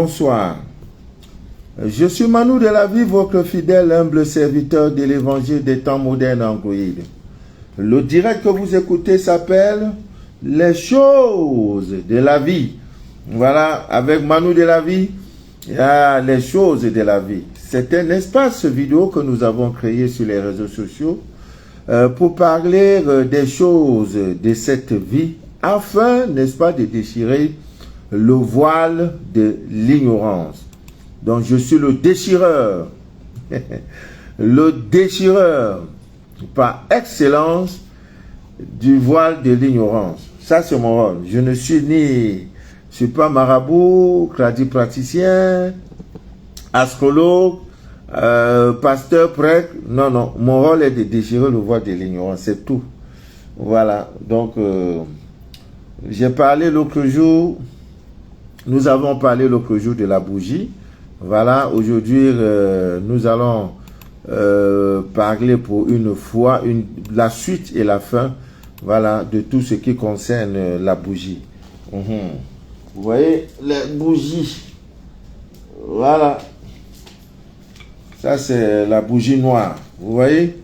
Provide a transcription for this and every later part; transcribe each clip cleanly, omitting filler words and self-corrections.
Bonsoir. Je suis Manu de la vie, votre fidèle, humble serviteur de l'évangile des temps modernes Android. Le direct que vous écoutez s'appelle Les choses de la vie. Voilà, avec Manu de la vie, il y a les choses de la vie. C'est un espace vidéo que nous avons créé sur les réseaux sociaux pour parler des choses de cette vie afin, n'est-ce pas, de déchirer le voile de l'ignorance. Donc je suis le déchireur, le déchireur par excellence du voile de l'ignorance. Ça c'est mon rôle. Je ne suis pas marabout, praticien, astrologue, pasteur, prêtre. Non, non, mon rôle est de déchirer le voile de l'ignorance, c'est tout. Voilà, donc j'ai parlé l'autre jour, nous avons parlé l'autre jour de la bougie. Voilà, aujourd'hui, nous allons parler pour une fois, la suite et la fin, voilà, de tout ce qui concerne la bougie. Vous voyez, les bougies, voilà, ça c'est la bougie noire, vous voyez.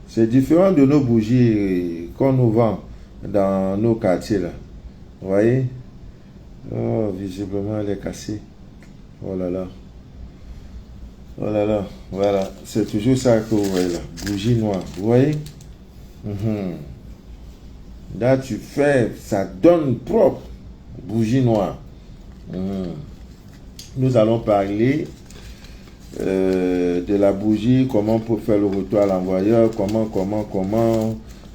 C'est différent de nos bougies qu'on nous vend dans nos quartiers là, vous voyez. Oh, visiblement, elle est cassée. Oh là là. Oh là là. Voilà. C'est toujours ça que vous voyez là. Bougie noire. Vous voyez? Là, tu fais, ça donne propre. Bougie noire. Nous allons parler de la bougie, comment on peut faire le retour à l'envoyeur, comment.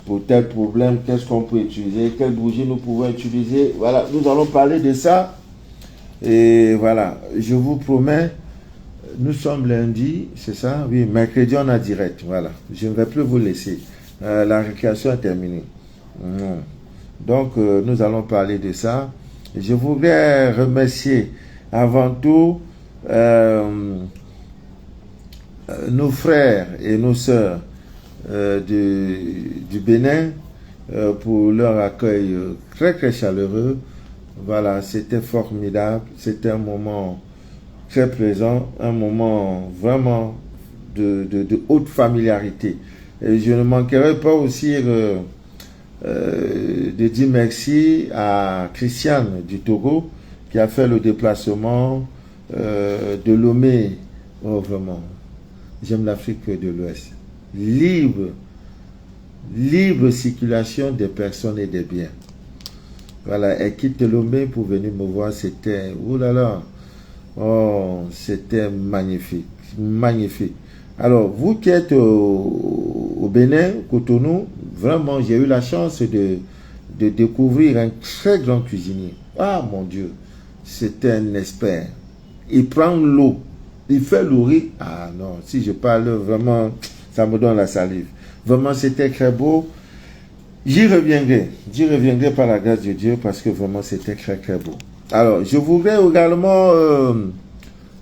Pour tel problème, qu'est-ce qu'on peut utiliser, quelle bougie nous pouvons utiliser. Voilà, nous allons parler de ça. Et voilà, je vous promets, nous sommes lundi, c'est ça? Oui, mercredi on a direct, voilà. Je ne vais plus vous laisser. La récréation est terminée. Donc, nous allons parler de ça. Je voudrais remercier avant tout nos frères et nos sœurs du Bénin pour leur accueil très très chaleureux. Voilà, c'était formidable, c'était un moment très plaisant, un moment vraiment de haute familiarité. Et je ne manquerai pas aussi de dire merci à Christiane du Togo qui a fait le déplacement de Lomé. Oh vraiment, j'aime l'Afrique de l'Ouest. Libre circulation des personnes et des biens. Voilà, elle quitte Lomé pour venir me voir, c'était, oulala, oh, c'était magnifique, magnifique. Alors, vous qui êtes au Bénin, Cotonou, vraiment, j'ai eu la chance de découvrir un très grand cuisinier. Ah, mon Dieu, c'était un expert. Il prend l'eau, il fait le riz. Ah non, si je parle vraiment, ça me donne la salive. Vraiment, c'était très beau. J'y reviendrai par la grâce de Dieu parce que vraiment, c'était très, très beau. Alors, je voudrais également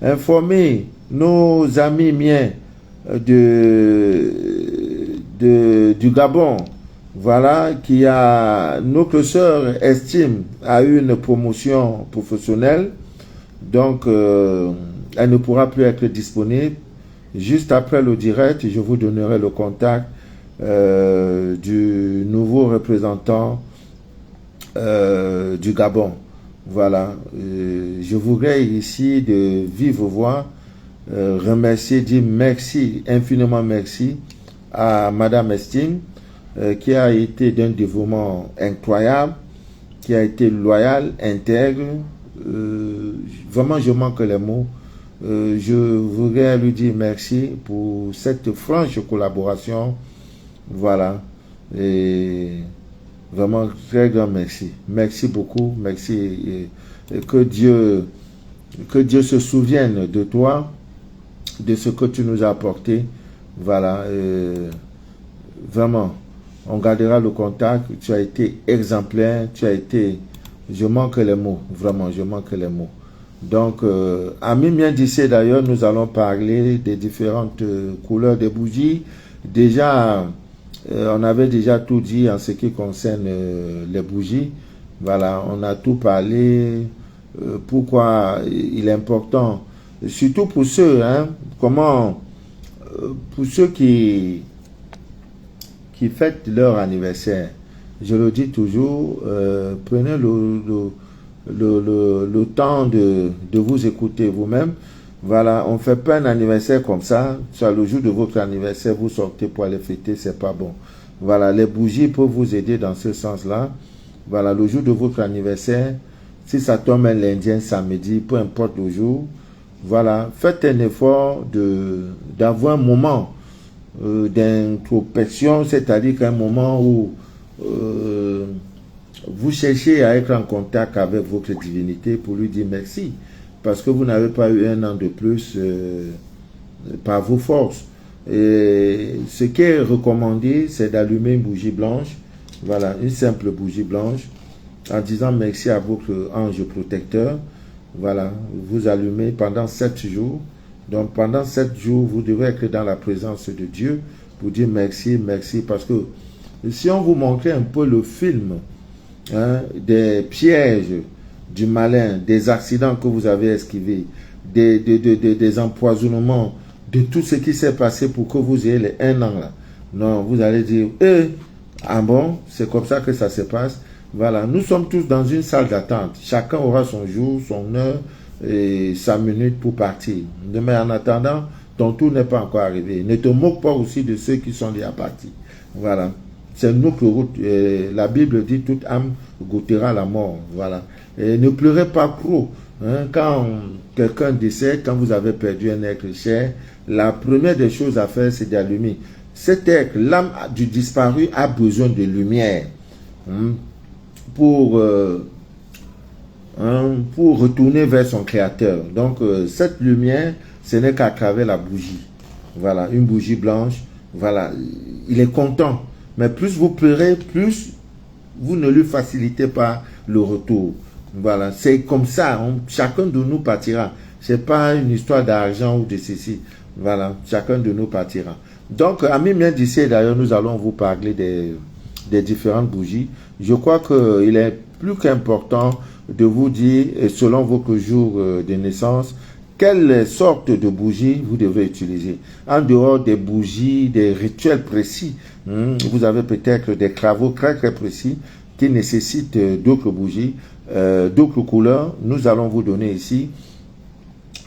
informer nos amis miens du Gabon. Voilà, qui a, notre sœur Estime a eu une promotion professionnelle. Donc, elle ne pourra plus être disponible. Juste après le direct, je vous donnerai le contact du nouveau représentant du Gabon. Voilà. Je voudrais ici de vive voix remercier, dire merci, infiniment merci à Madame Estime qui a été d'un dévouement incroyable, qui a été loyale, intègre. Vraiment, je manque les mots. Je voudrais lui dire merci pour cette franche collaboration. Voilà. Et vraiment, très grand merci. Merci beaucoup. Merci. Et que Dieu se souvienne de toi, de ce que tu nous as apporté. Voilà. Vraiment, on gardera le contact. Tu as été exemplaire. Tu as été... Je manque les mots. Vraiment, je manque les mots. Donc, à Mimien d'ici d'ailleurs, nous allons parler des différentes couleurs des bougies. Déjà, on avait déjà tout dit en ce qui concerne les bougies. Voilà, on a tout parlé. Pourquoi il est important, surtout pour ceux, pour ceux qui fêtent leur anniversaire. Je le dis toujours, prenez le temps de vous écouter vous-même. Voilà, on ne fait pas un anniversaire comme ça. Soit le jour de votre anniversaire, vous sortez pour aller fêter, c'est pas bon. Voilà, les bougies peuvent vous aider dans ce sens-là. Voilà, le jour de votre anniversaire, si ça tombe un lundi, un samedi, peu importe le jour, voilà, faites un effort d'avoir un moment d'introspection, c'est-à-dire qu'un moment où vous cherchez à être en contact avec votre divinité pour lui dire merci, parce que vous n'avez pas eu un an de plus par vos forces. Et ce qui est recommandé, c'est d'allumer une bougie blanche, voilà, une simple bougie blanche, en disant merci à votre ange protecteur. Voilà, vous allumez pendant 7 jours. Donc pendant 7 jours, vous devez être dans la présence de Dieu pour dire merci, merci, parce que si on vous montrait un peu le film des pièges du malin, des accidents que vous avez esquivés, des empoisonnements, de tout ce qui s'est passé pour que vous ayez les 1 an là. Non, vous allez dire, ah bon, c'est comme ça que ça se passe. Voilà, nous sommes tous dans une salle d'attente. Chacun aura son jour, son heure et sa minute pour partir. Mais en attendant, ton tour n'est pas encore arrivé. Ne te moque pas aussi de ceux qui sont déjà partis. Voilà. C'est nous que la Bible dit toute âme goûtera la mort. Voilà. Et ne pleurez pas trop. Quand quelqu'un décède, quand vous avez perdu un être cher, la première des choses à faire, c'est d'allumer. Cet être, l'âme du disparu, a besoin de lumière pour retourner vers son créateur. Donc, cette lumière, ce n'est qu'à travers la bougie. Voilà, une bougie blanche. Voilà, il est content. Mais plus vous pleurez, plus vous ne lui facilitez pas le retour. Voilà, c'est comme ça. Chacun de nous partira. C'est pas une histoire d'argent ou de ceci. Voilà, chacun de nous partira. Donc, amis bien d'ici, d'ailleurs, nous allons vous parler des différentes bougies. Je crois qu'il est plus qu'important de vous dire, selon votre jour de naissance, quelle sorte de bougie vous devez utiliser. En dehors des bougies, des rituels précis, vous avez peut-être des travaux très très précis qui nécessitent d'autres bougies, d'autres couleurs. Nous allons vous donner ici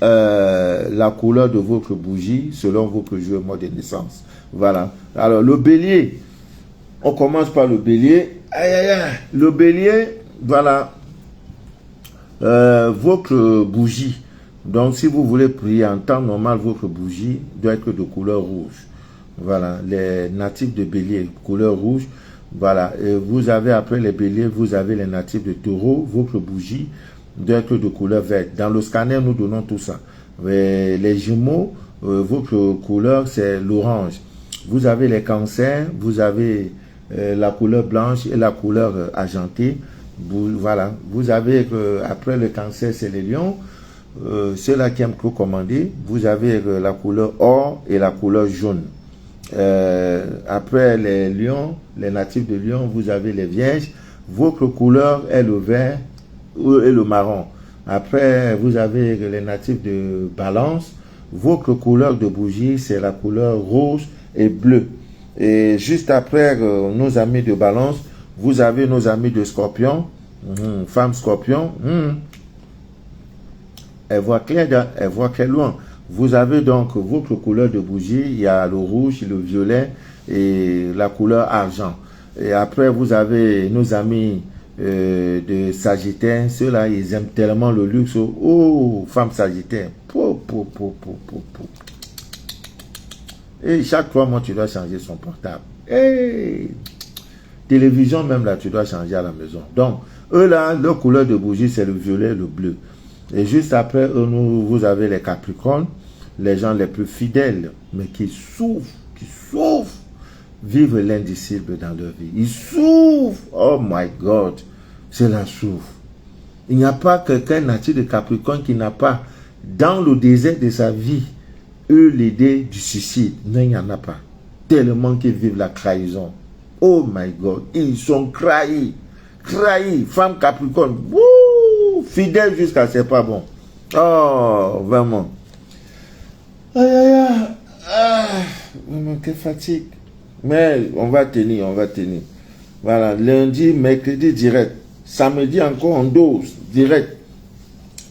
la couleur de votre bougie selon votre jour mois de naissance. Voilà. Alors le bélier, on commence par le bélier. Le bélier, voilà, votre bougie. Donc si vous voulez prier en temps normal, votre bougie doit être de couleur rouge. Voilà, les natifs de bélier, couleur rouge. Voilà, et vous avez après les béliers, vous avez les natifs de taureau, votre bougie doit être de couleur verte. Dans le scanner, nous donnons tout ça. Mais les jumeaux, votre couleur, c'est l'orange. Vous avez les cancers, vous avez la couleur blanche et la couleur argentée. Voilà, vous avez après le cancer, c'est les lions. Ceux-là qui aiment commander, vous avez la couleur or et la couleur jaune. Après les lions, les natifs de Lion, vous avez les vierges. Votre couleur est le vert et le marron. Après, vous avez les natifs de Balance. Votre couleur de bougie, c'est la couleur rose et bleu. Et juste après nos amis de Balance, vous avez nos amis de Scorpion. Femme Scorpion. Elle voit clair, elle voit très loin. Vous avez donc votre couleur de bougie. Il y a le rouge, le violet et la couleur argent. Et après, vous avez nos amis de Sagittaire. Ceux-là, ils aiment tellement le luxe. Oh, femme Sagittaire. Et chaque 3 mois, tu dois changer son portable. Hey! Télévision même là, tu dois changer à la maison. Donc, eux là, leur couleur de bougie, c'est le violet et le bleu. Et juste après, vous avez les Capricornes, les gens les plus fidèles, mais qui souffrent, vivent l'indicible dans leur vie. Ils souffrent. Oh my God, c'est la souffre. Il n'y a pas quelqu'un natif de Capricorne qui n'a pas, dans le désert de sa vie, eu l'idée du suicide. Non, il n'y en a pas. Tellement qu'ils vivent la trahison. Oh my God, ils sont trahis. trahi, femme Capricorne, wouh, fidèle jusqu'à c'est pas bon. Oh, vraiment. Aïe, aïe, aïe. Ah, vraiment, quelle fatigue. Mais on va tenir, on va tenir. Voilà, lundi, mercredi, direct. Samedi, encore en dose, direct.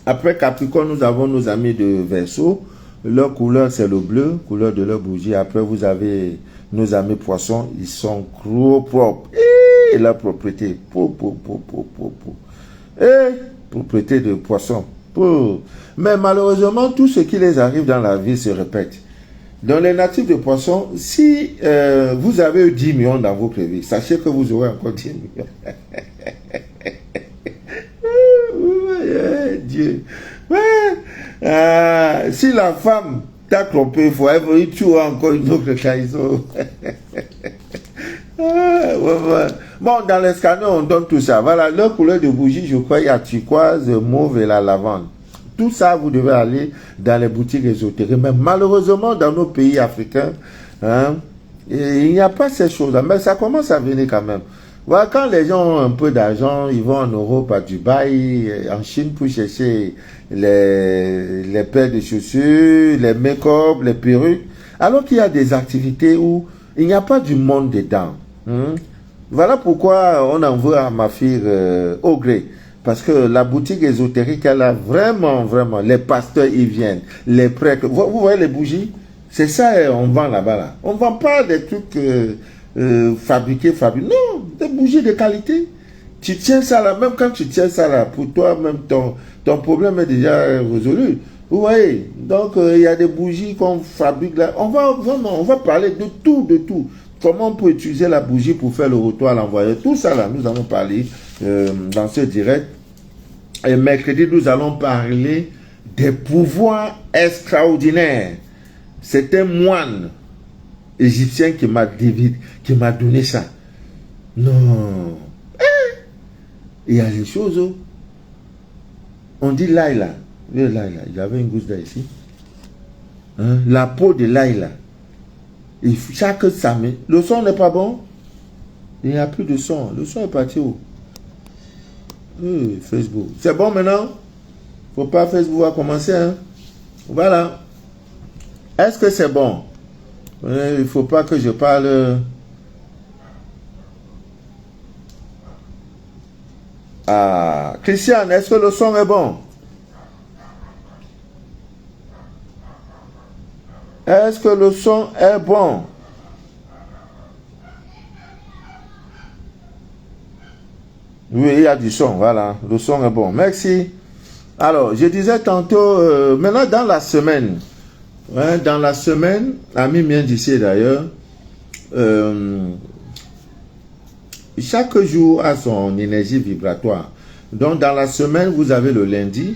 Après Capricorne, nous avons nos amis de Verseau. Leur couleur, c'est le bleu, couleur de leur bougie. Après, vous avez nos amis poissons. Ils sont gros propres. Et la propriété. Et propriété de poisson. Mais malheureusement, tout ce qui les arrive dans la vie se répète. Dans les natifs de poissons, si vous avez eu 10 millions dans votre vie, sachez que vous aurez encore 10 millions. Dieu. Si la femme t'a trompé, tu auras encore une autre trahison. Bon, dans les scanners, on donne tout ça. Voilà, leur couleur de bougie, je crois, il y a turquoise, mauve et la lavande. Tout ça, vous devez aller dans les boutiques ésotériques. Mais malheureusement, dans nos pays africains, il n'y a pas ces choses-là. Mais ça commence à venir quand même. Voilà, quand les gens ont un peu d'argent, ils vont en Europe, à Dubaï, en Chine pour chercher les paires de chaussures, les make-up, les perruques. Alors qu'il y a des activités où il n'y a pas du monde dedans. Voilà pourquoi on en veut à ma fille au gré. Parce que la boutique ésotérique, elle a vraiment, les pasteurs y viennent, les prêtres. Vous voyez les bougies? C'est ça, on vend là-bas. Là. On ne vend pas des trucs fabriqués. Non, des bougies de qualité. Tu tiens ça là, même quand tu tiens ça là, pour toi, même ton problème est déjà résolu. Vous voyez? Donc, il y a des bougies qu'on fabrique là. On va parler de tout. Comment on peut utiliser la bougie pour faire le retour à l'envoyeur. Tout ça là, nous allons parler dans ce direct. Et mercredi, nous allons parler des pouvoirs extraordinaires. C'est un moine égyptien qui m'a donné ça. Non. Il y a des choses. On dit Laïla. Il y avait une gousse là ici. La peau de Laïla. Et chaque samedi. Le son n'est pas bon. Il n'y a plus de son. Le son est parti où? Facebook. C'est bon maintenant? Faut pas Facebook va commencer. Hein? Voilà. Est-ce que c'est bon? Il faut pas que je parle. Ah, Christiane, est-ce que le son est bon? Est-ce que le son est bon? Oui, il y a du son, voilà. Le son est bon. Merci. Alors, je disais tantôt, maintenant dans la semaine, Ami vient d'ici d'ailleurs, chaque jour a son énergie vibratoire. Donc, dans la semaine, vous avez le lundi,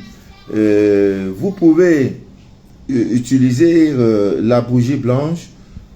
vous pouvez utiliser la bougie blanche.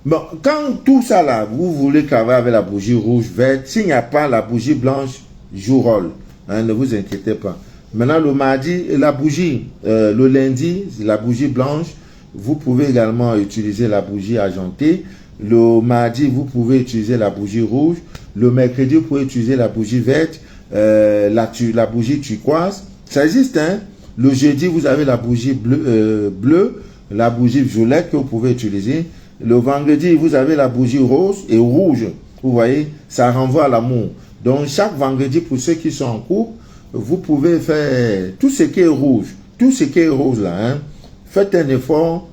Bon, quand tout ça là, vous voulez travailler avec la bougie rouge, verte, s'il n'y a pas la bougie blanche, joue rôle. Ne vous inquiétez pas. Maintenant, le mardi, la bougie, le lundi, la bougie blanche. Vous pouvez également utiliser la bougie argentée. Le mardi, vous pouvez utiliser la bougie rouge. Le mercredi, vous pouvez utiliser la bougie verte, la bougie turquoise. Ça existe, hein? Le jeudi, vous avez la bougie bleue, la bougie violette que vous pouvez utiliser. Le vendredi, vous avez la bougie rose et rouge. Vous voyez, ça renvoie à l'amour. Donc, chaque vendredi, pour ceux qui sont en couple, vous pouvez faire tout ce qui est rouge, tout ce qui est rose là. Hein. Faites un effort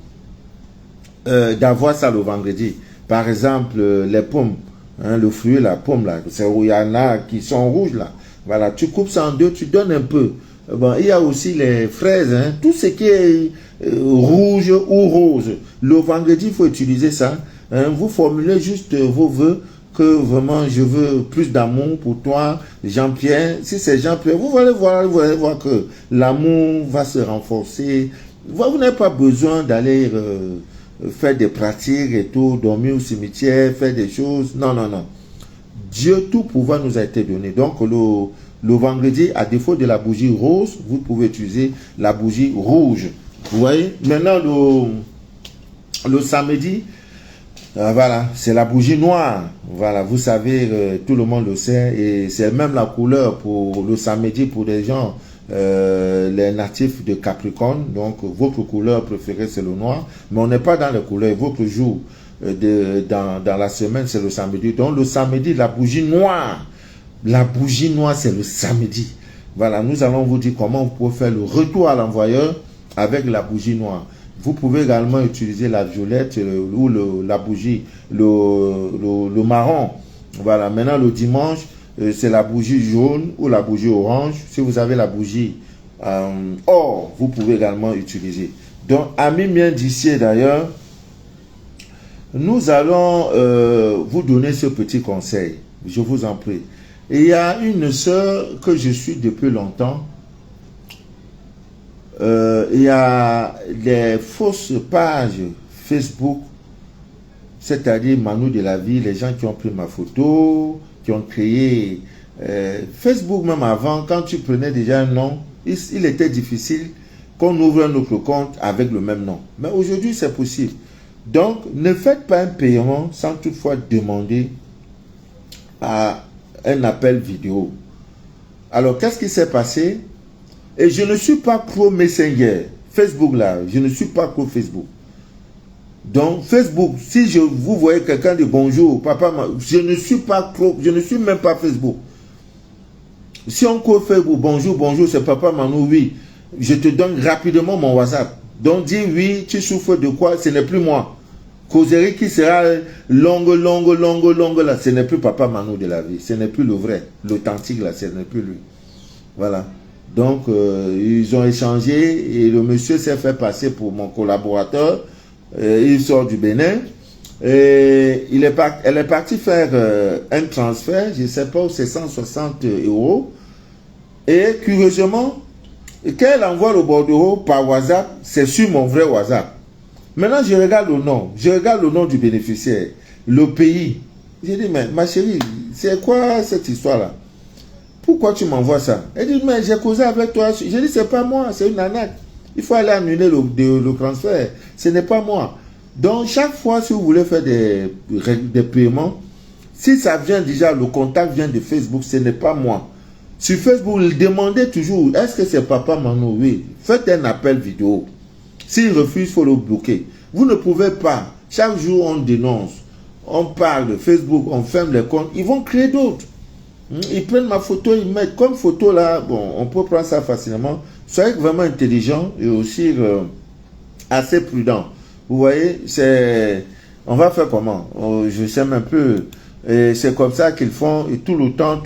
d'avoir ça le vendredi. Par exemple, les pommes, hein, le fruit, la pomme là, c'est où il y en a qui sont rouges là. Voilà, tu coupes ça en deux, tu donnes un peu. Bon, il y a aussi les fraises, hein, tout ce qui est rouge ou rose. Le vendredi, il faut utiliser ça. Hein, vous formulez juste vos vœux. Que vraiment je veux plus d'amour pour toi, Jean-Pierre. Si c'est Jean-Pierre, vous allez voir que l'amour va se renforcer. Vous n'avez pas besoin d'aller faire des pratiques et tout, dormir au cimetière, faire des choses. Non. Dieu, tout pouvoir nous a été donné. Donc le vendredi, à défaut de la bougie rose, vous pouvez utiliser la bougie rouge. Vous voyez? Maintenant, le samedi, Voilà, c'est la bougie noire. Voilà, vous savez, tout le monde le sait. Et c'est même la couleur pour le samedi pour les gens, les natifs de Capricorne. Donc, votre couleur préférée, c'est le noir. Mais on n'est pas dans les couleurs. Votre jour dans la semaine, c'est le samedi. Donc, le samedi, la bougie noire. La bougie noire, c'est le samedi. Voilà, nous allons vous dire comment vous pouvez faire le retour à l'envoyeur avec la bougie noire. Vous pouvez également utiliser la violette ou la bougie, le marron. Voilà, maintenant le dimanche, c'est la bougie jaune ou la bougie orange. Si vous avez la bougie or, vous pouvez également utiliser. Donc, amis miens d'ici d'ailleurs, nous allons vous donner ce petit conseil. Je vous en prie. Et il y a une sœur que je suis depuis longtemps. Il y a des fausses pages Facebook, c'est-à-dire Manu de la vie, les gens qui ont pris ma photo, qui ont créé Facebook même avant, quand tu prenais déjà un nom, il était difficile qu'on ouvre un autre compte avec le même nom. Mais aujourd'hui, c'est possible. Donc, ne faites pas un paiement sans toutefois demander à un appel vidéo. Alors, qu'est-ce qui s'est passé? Et je ne suis pas pro Messenger, Facebook là, je ne suis pas pro Facebook. Donc Facebook, si vous voyez quelqu'un dit bonjour, papa, je ne suis pas pro, je ne suis même pas Facebook. Si on court Facebook, bonjour, bonjour, c'est papa Manu, oui, je te donne rapidement mon WhatsApp. Donc dis oui, tu souffres de quoi? Ce n'est plus moi. Causerie qui sera longue, là, ce n'est plus papa Manu de la vie, ce n'est plus le vrai, l'authentique là, ce n'est plus lui. Voilà. Donc, ils ont échangé et le monsieur s'est fait passer pour mon collaborateur. Il sort du Bénin. Et elle est partie faire un transfert, je ne sais pas où c'est 160 €. Et curieusement, quand elle envoie le bordereau par WhatsApp, c'est sur mon vrai WhatsApp. Maintenant, je regarde le nom. Je regarde le nom du bénéficiaire, le pays. J'ai dit, mais ma chérie, c'est quoi cette histoire-là? Pourquoi tu m'envoies ça? Elle dit, mais j'ai causé avec toi. J'ai dit, c'est pas moi, c'est une arnaque. Il faut aller annuler le transfert. Ce n'est pas moi. Donc, chaque fois, si vous voulez faire des paiements, si ça vient déjà, le contact vient de Facebook, ce n'est pas moi. Sur Facebook, demandez toujours, est-ce que c'est papa Manu? Oui. Faites un appel vidéo. S'il refuse, il faut le bloquer. Vous ne pouvez pas. Chaque jour, on dénonce. On parle de Facebook, on ferme les comptes. Ils vont créer d'autres. Ils prennent ma photo, ils mettent comme photo là, bon, on peut prendre ça facilement. Soyez vraiment intelligent et aussi assez prudent. Vous voyez, on va faire comment? Je sais un peu. C'est comme ça qu'ils font et tout le temps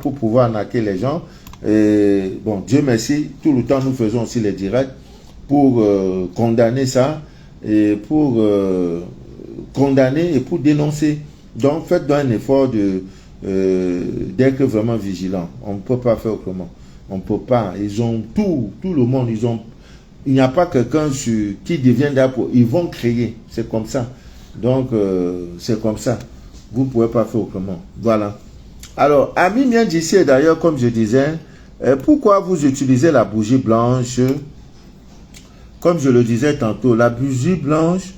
pour pouvoir arnaquer les gens. Et bon, Dieu merci, tout le temps nous faisons aussi les directs pour condamner ça et pour condamner et pour dénoncer. Donc faites un effort d'être vraiment vigilant. On ne peut pas faire autrement. On ne peut pas. Ils ont tout le monde. Il n'y a pas quelqu'un qui devient d'accord. Ils vont créer. C'est comme ça. Donc, c'est comme ça. Vous ne pouvez pas faire autrement. Voilà. Alors, amis miens d'ici, d'ailleurs, comme je disais, pourquoi vous utilisez la bougie blanche? Comme je le disais tantôt, la bougie blanche,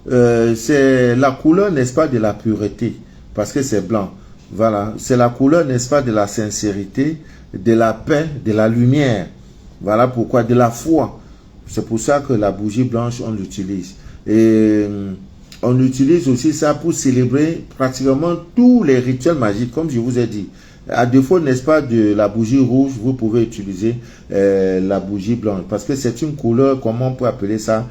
c'est la couleur, n'est-ce pas, de la pureté. Parce que c'est blanc. Voilà, c'est la couleur, n'est-ce pas, de la sincérité, de la paix, de la lumière. Voilà pourquoi, de la foi. C'est pour ça que la bougie blanche, on l'utilise. Et on utilise aussi ça pour célébrer pratiquement tous les rituels magiques, comme je vous ai dit. À défaut, n'est-ce pas, de la bougie rouge, vous pouvez utiliser la bougie blanche. Parce que c'est une couleur, comment on peut appeler ça,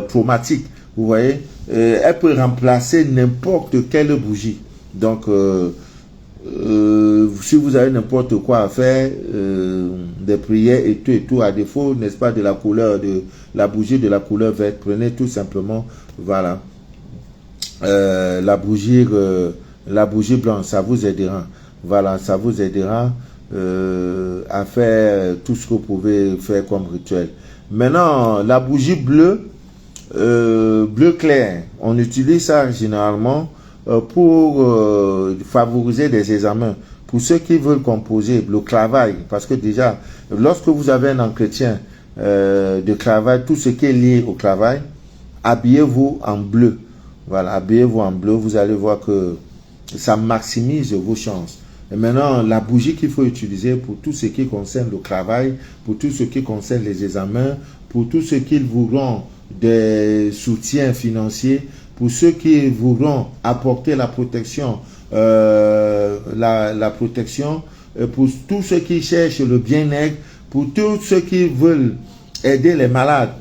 chromatique. Vous voyez, elle peut remplacer n'importe quelle bougie. Donc, si vous avez n'importe quoi à faire, des prières et tout, à défaut, n'est-ce pas, de la couleur de la bougie de la couleur verte, prenez tout simplement, voilà, la bougie blanche, ça vous aidera. Voilà, ça vous aidera à faire tout ce que vous pouvez faire comme rituel. Maintenant, la bougie bleue, bleu clair, on utilise ça généralement pour favoriser des examens. Pour ceux qui veulent composer le travail, parce que déjà, lorsque vous avez un entretien de travail, tout ce qui est lié au travail, habillez-vous en bleu. Voilà, habillez-vous en bleu, vous allez voir que ça maximise vos chances. Et maintenant, la bougie qu'il faut utiliser pour tout ce qui concerne le travail, pour tout ce qui concerne les examens, pour tout ce qui vous rend des soutiens financiers, pour ceux qui vous rend apporter la protection, la protection, pour tous ceux qui cherchent le bien-être, pour tous ceux qui veulent aider les malades,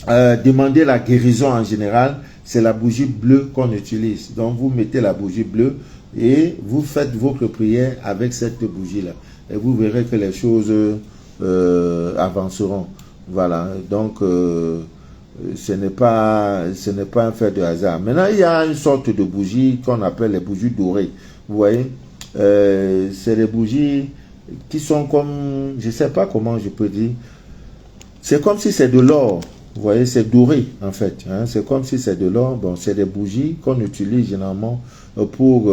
demander la guérison en général, c'est la bougie bleue qu'on utilise. Donc vous mettez la bougie bleue et vous faites votre prière avec cette bougie-là. Et vous verrez que les choses avanceront. Voilà, donc ce n'est pas un fait de hasard. Maintenant, il y a une sorte de bougie qu'on appelle les bougies dorées. Vous voyez, c'est des bougies qui sont comme, je ne sais pas comment je peux dire, c'est comme si c'est de l'or. Vous voyez, c'est doré en fait. Hein? C'est comme si c'est de l'or. Bon, c'est des bougies qu'on utilise généralement pour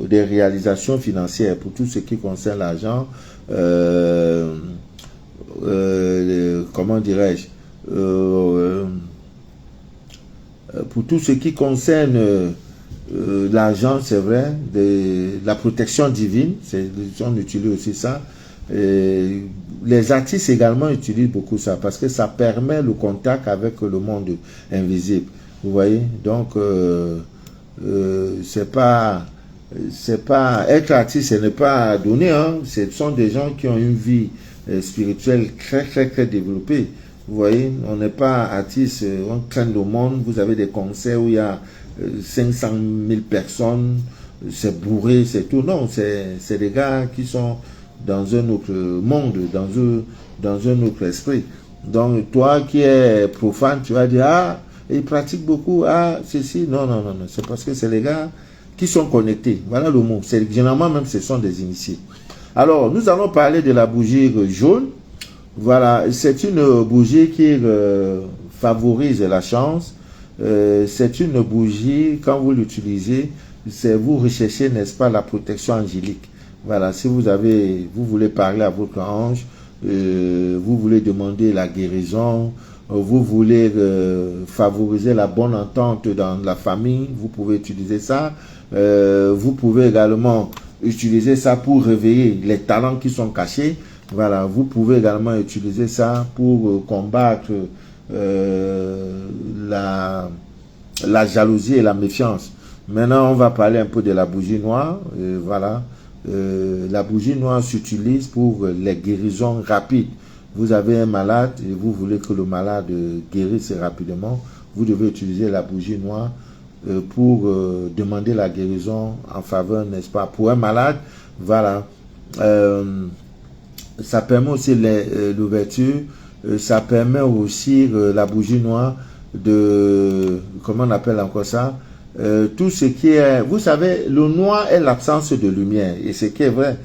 des réalisations financières, pour tout ce qui concerne l'argent. Comment dirais-je, pour tout ce qui concerne l'argent, c'est vrai, la protection divine, on utilise aussi ça. Et les artistes également utilisent beaucoup ça parce que ça permet le contact avec le monde invisible. Vous voyez, donc c'est pas être artiste, ce n'est pas donné. Hein. Ce sont des gens qui ont une vie spirituelle très développée. Vous voyez, on n'est pas artiste, on traîne le monde. Vous avez des concerts où il y a 500 000 personnes, c'est bourré, c'est tout. Non, c'est des gars qui sont dans un autre monde, dans un autre esprit. Donc, toi qui es profane, tu vas dire, ah, ils pratiquent beaucoup, ah, ceci. Non. C'est parce que c'est les gars qui sont connectés. Voilà le mot. Généralement, même, ce sont des initiés. Alors, nous allons parler de la bougie jaune. Voilà, c'est une bougie qui favorise la chance. C'est une bougie, quand vous l'utilisez, vous recherchez, n'est-ce pas, la protection angélique. Voilà, si vous voulez parler à votre ange, vous voulez demander la guérison, vous voulez favoriser la bonne entente dans la famille, vous pouvez utiliser ça. Vous pouvez également utiliser ça pour réveiller les talents qui sont cachés. Voilà, vous pouvez également utiliser ça pour combattre la jalousie et la méfiance. Maintenant, on va parler un peu de la bougie noire. Voilà. La bougie noire s'utilise pour les guérisons rapides. Vous avez un malade et vous voulez que le malade guérisse rapidement. Vous devez utiliser la bougie noire pour demander la guérison en faveur, n'est-ce pas, pour un malade. Voilà. Ça permet aussi l'ouverture. Ça permet aussi la bougie noire de, comment on appelle encore ça, tout ce qui est, vous savez, le noir est l'absence de lumière, et ce qui est vrai,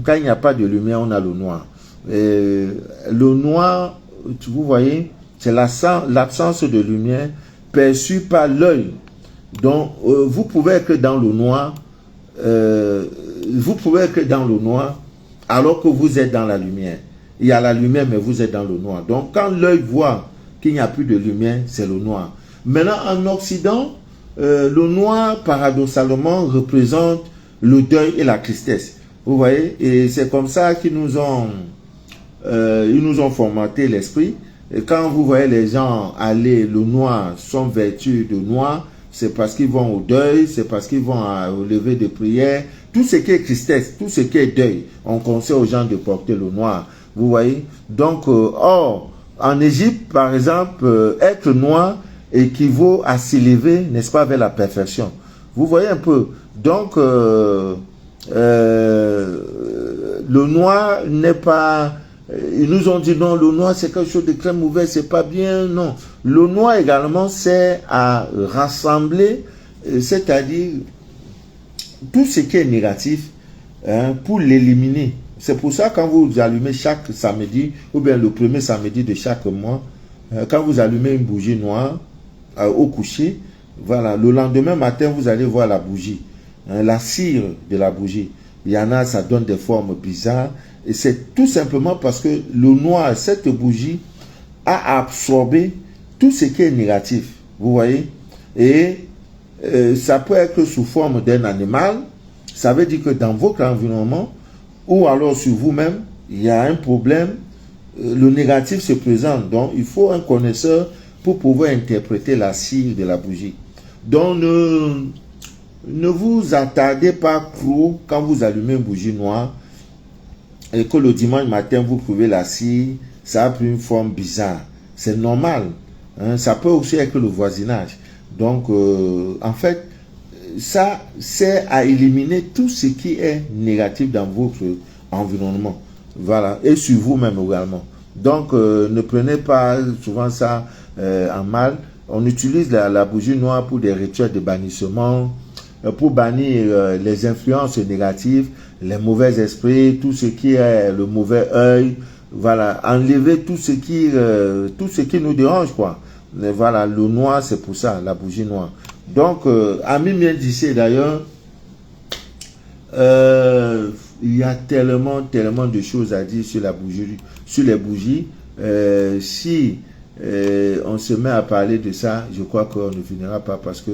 quand il n'y a pas de lumière, on a le noir. Le noir, vous voyez, c'est l'absence de lumière perçue par l'œil. Donc, vous pouvez être dans le noir, alors que vous êtes dans la lumière. Il y a la lumière, mais vous êtes dans le noir. Donc, quand l'œil voit qu'il n'y a plus de lumière, c'est le noir. Maintenant, en Occident, le noir, paradoxalement, représente le deuil et la tristesse. Vous voyez? Et c'est comme ça qu'ils nous ont formaté l'esprit. Et quand vous voyez les gens aller, le noir, sont vêtus de noir, c'est parce qu'ils vont au deuil, c'est parce qu'ils vont au lever de prière. Tout ce qui est tristesse, tout ce qui est deuil, on conseille aux gens de porter le noir. Vous voyez? Donc, or, en Égypte, par exemple, être noir équivaut à s'élever, n'est-ce pas, vers la perfection. Vous voyez un peu. Donc, le noir n'est pas... Ils nous ont dit non, le noir c'est quelque chose de très mauvais, c'est pas bien, non. Le noir également c'est à rassembler, c'est-à-dire tout ce qui est négatif, hein, pour l'éliminer. C'est pour ça quand vous allumez chaque samedi, ou bien le premier samedi de chaque mois, quand vous allumez une bougie noire au coucher, voilà, le lendemain matin vous allez voir la bougie, hein, la cire de la bougie. Il y en a, ça donne des formes bizarres. Et c'est tout simplement parce que le noir, cette bougie, a absorbé tout ce qui est négatif. Vous voyez? Et ça peut être sous forme d'un animal. Ça veut dire que dans votre environnement, ou alors sur vous-même, il y a un problème, le négatif se présente. Donc, il faut un connaisseur pour pouvoir interpréter la cire de la bougie. Donc, ne vous attardez pas trop quand vous allumez une bougie noire et que le dimanche matin, vous trouvez la cire, ça a pris une forme bizarre. C'est normal. Hein? Ça peut aussi être le voisinage. Donc, en fait, ça sert à éliminer tout ce qui est négatif dans votre environnement. Voilà. Et sur vous-même également. Donc, ne prenez pas souvent ça en mal. On utilise la bougie noire pour des rituels de bannissement, pour bannir les influences négatives, les mauvais esprits, tout ce qui est le mauvais œil. Voilà. Enlever tout ce qui nous dérange, quoi. Mais voilà, le noir, c'est pour ça, la bougie noire. Donc, Ami bien d'ici d'ailleurs, il y a tellement de choses à dire sur la bougie, sur les bougies. Si on se met à parler de ça, je crois qu'on ne finira pas parce que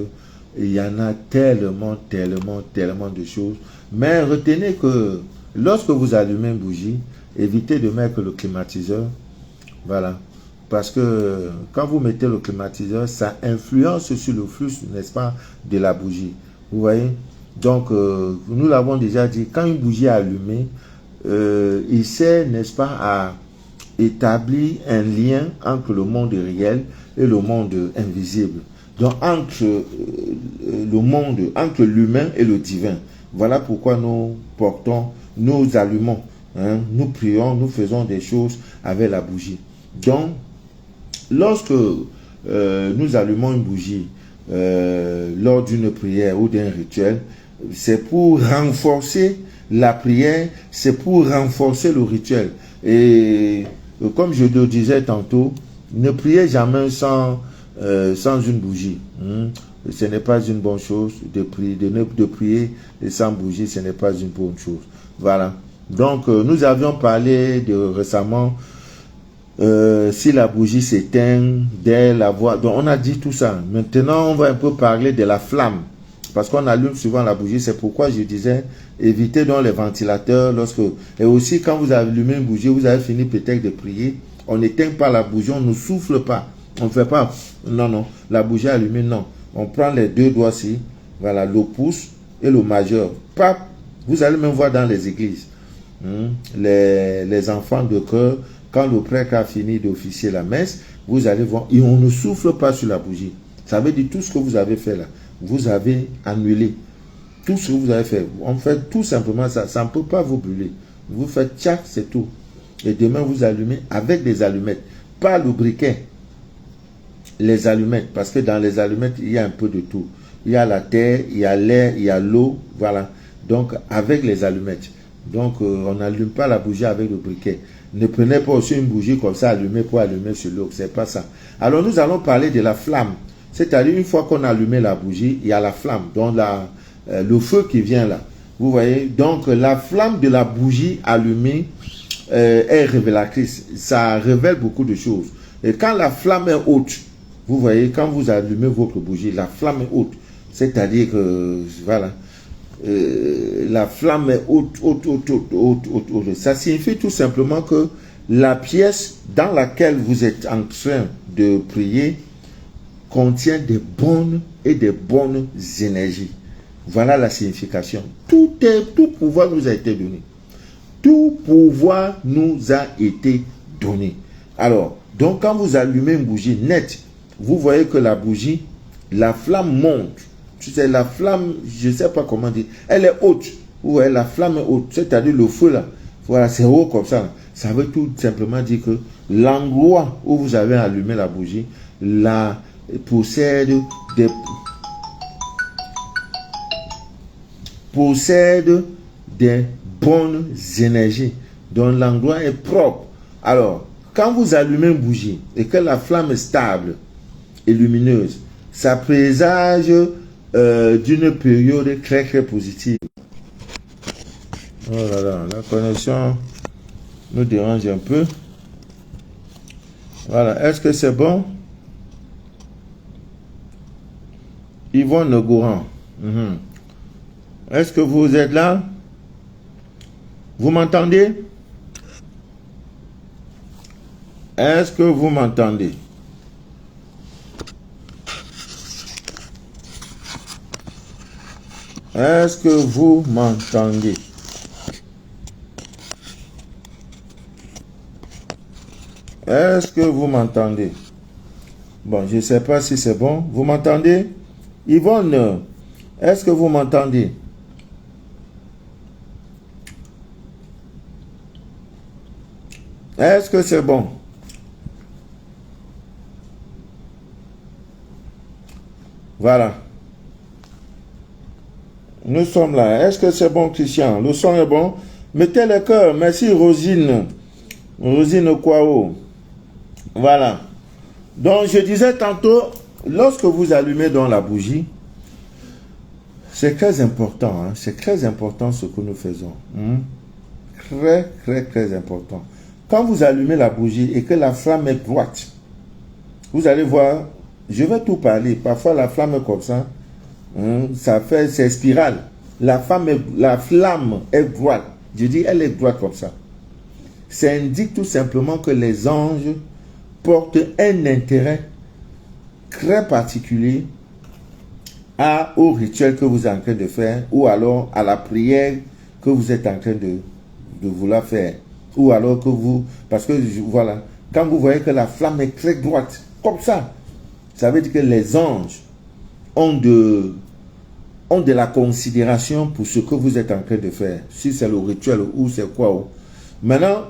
il y en a tellement de choses. Mais retenez que lorsque vous allumez une bougie, évitez de mettre le climatiseur. Voilà. Parce que quand vous mettez le climatiseur, ça influence sur le flux, n'est-ce pas, de la bougie. Vous voyez? Donc, nous l'avons déjà dit, quand une bougie est allumée, il sert, n'est-ce pas, à établir un lien entre le monde réel et le monde invisible. Donc, entre l'humain et le divin. Voilà pourquoi nous allumons, hein, nous prions, nous faisons des choses avec la bougie. Donc, lorsque nous allumons une bougie lors d'une prière ou d'un rituel, c'est pour renforcer la prière, c'est pour renforcer le rituel. Et comme je le disais tantôt, ne priez jamais sans une bougie. Ce n'est pas une bonne chose de prier sans bougie, ce n'est pas une bonne chose. Voilà. Donc, nous avions parlé récemment si la bougie s'éteint dès la voix. Donc, on a dit tout ça. Maintenant, on va un peu parler de la flamme. Parce qu'on allume souvent la bougie. C'est pourquoi je disais, évitez donc les ventilateurs. Et aussi, quand vous allumez une bougie, vous avez fini peut-être de prier. On n'éteint pas la bougie, on ne souffle pas. On ne fait pas. Non. La bougie allumée, non. On prend les deux doigts-ci. Voilà, le pouce et le majeur. Pap, vous allez même voir dans les églises. Les enfants de chœur, quand le prêtre a fini d'officier la messe, vous allez voir, et on ne souffle pas sur la bougie. Ça veut dire tout ce que vous avez fait là, vous avez annulé. Tout ce que vous avez fait. En fait, tout simplement ça, ça ne peut pas vous brûler. Vous faites tchac, c'est tout. Et demain, vous allumez avec des allumettes. Pas le briquet. Les allumettes. Parce que dans les allumettes, il y a un peu de tout. Il y a la terre, il y a l'air, il y a l'eau. Voilà. Donc, avec les allumettes. Donc, on n'allume pas la bougie avec le briquet. Ne prenez pas aussi une bougie comme ça allumée pour allumer sur l'eau. C'est pas ça. Alors, nous allons parler de la flamme. C'est-à-dire, une fois qu'on a allumé la bougie, il y a la flamme. Donc, le feu qui vient là. Vous voyez? Donc, la flamme de la bougie allumée est révélatrice. Ça révèle beaucoup de choses. Et quand la flamme est haute, vous voyez, quand vous allumez votre bougie, la flamme est haute. C'est-à-dire que, voilà, la flamme est haute. Ça signifie tout simplement que la pièce dans laquelle vous êtes en train de prier contient des bonnes énergies. Voilà la signification. Tout pouvoir nous a été donné. Tout pouvoir nous a été donné. Alors, donc quand vous allumez une bougie nette, vous voyez que la bougie, la flamme monte. Tu sais, la flamme, je ne sais pas comment dire, elle est haute. Vous voyez, la flamme est haute. C'est-à-dire le feu là, voilà, c'est haut comme ça. Ça veut tout simplement dire que l'endroit où vous avez allumé la bougie, possède des bonnes énergies. Donc l'endroit est propre. Alors, quand vous allumez une bougie et que la flamme est stable et lumineuse, ça présage d'une période très positive. Oh là là, la connexion nous dérange un peu. Voilà, est-ce que c'est bon? Yvonne Gourand. Est-ce que vous êtes là? Vous m'entendez? Est-ce que vous m'entendez? Est-ce que vous m'entendez? Est-ce que vous m'entendez? Bon, je ne sais pas si c'est bon. Vous m'entendez? Yvonne, est-ce que vous m'entendez? Est-ce que c'est bon? Voilà. Nous sommes là. Est-ce que c'est bon, Christian? Le son est bon? Mettez le cœur. Merci, Rosine. Rosine Kwao. Voilà. Donc, je disais tantôt, lorsque vous allumez dans la bougie, c'est très important. C'est très important ce que nous faisons. Très, très, très important. Quand vous allumez la bougie et que la flamme est droite, vous allez voir, je vais tout parler. Parfois, la flamme est comme ça. Ça fait, c'est spirale. La flamme est droite. Je dis, elle est droite comme ça. Ça indique tout simplement que les anges portent un intérêt très particulier au rituel que vous êtes en train de faire, ou alors à la prière que vous êtes en train de vouloir faire. Ou alors que vous, parce que voilà, quand vous voyez que la flamme est très droite, comme ça veut dire que les anges ont de la considération pour ce que vous êtes en train de faire. Si c'est le rituel ou c'est quoi. Maintenant,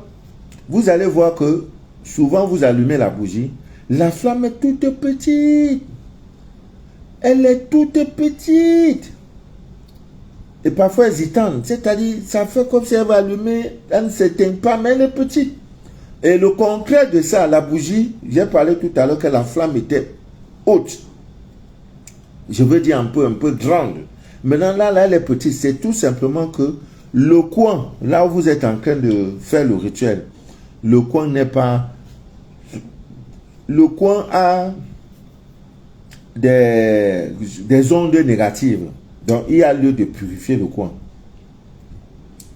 vous allez voir que souvent vous allumez la bougie, la flamme est toute petite. Elle est toute petite. Et parfois hésitante. C'est-à-dire, ça fait comme si elle va allumer, elle ne s'éteint pas, mais elle est petite. Et le concret de ça, la bougie, j'ai parlé tout à l'heure que la flamme était haute. Je veux dire un peu grande. Maintenant, là, elle est petite. C'est tout simplement que le coin, là où vous êtes en train de faire le rituel, le coin n'est pas... Le coin a des ondes négatives. Donc, il y a lieu de purifier le coin.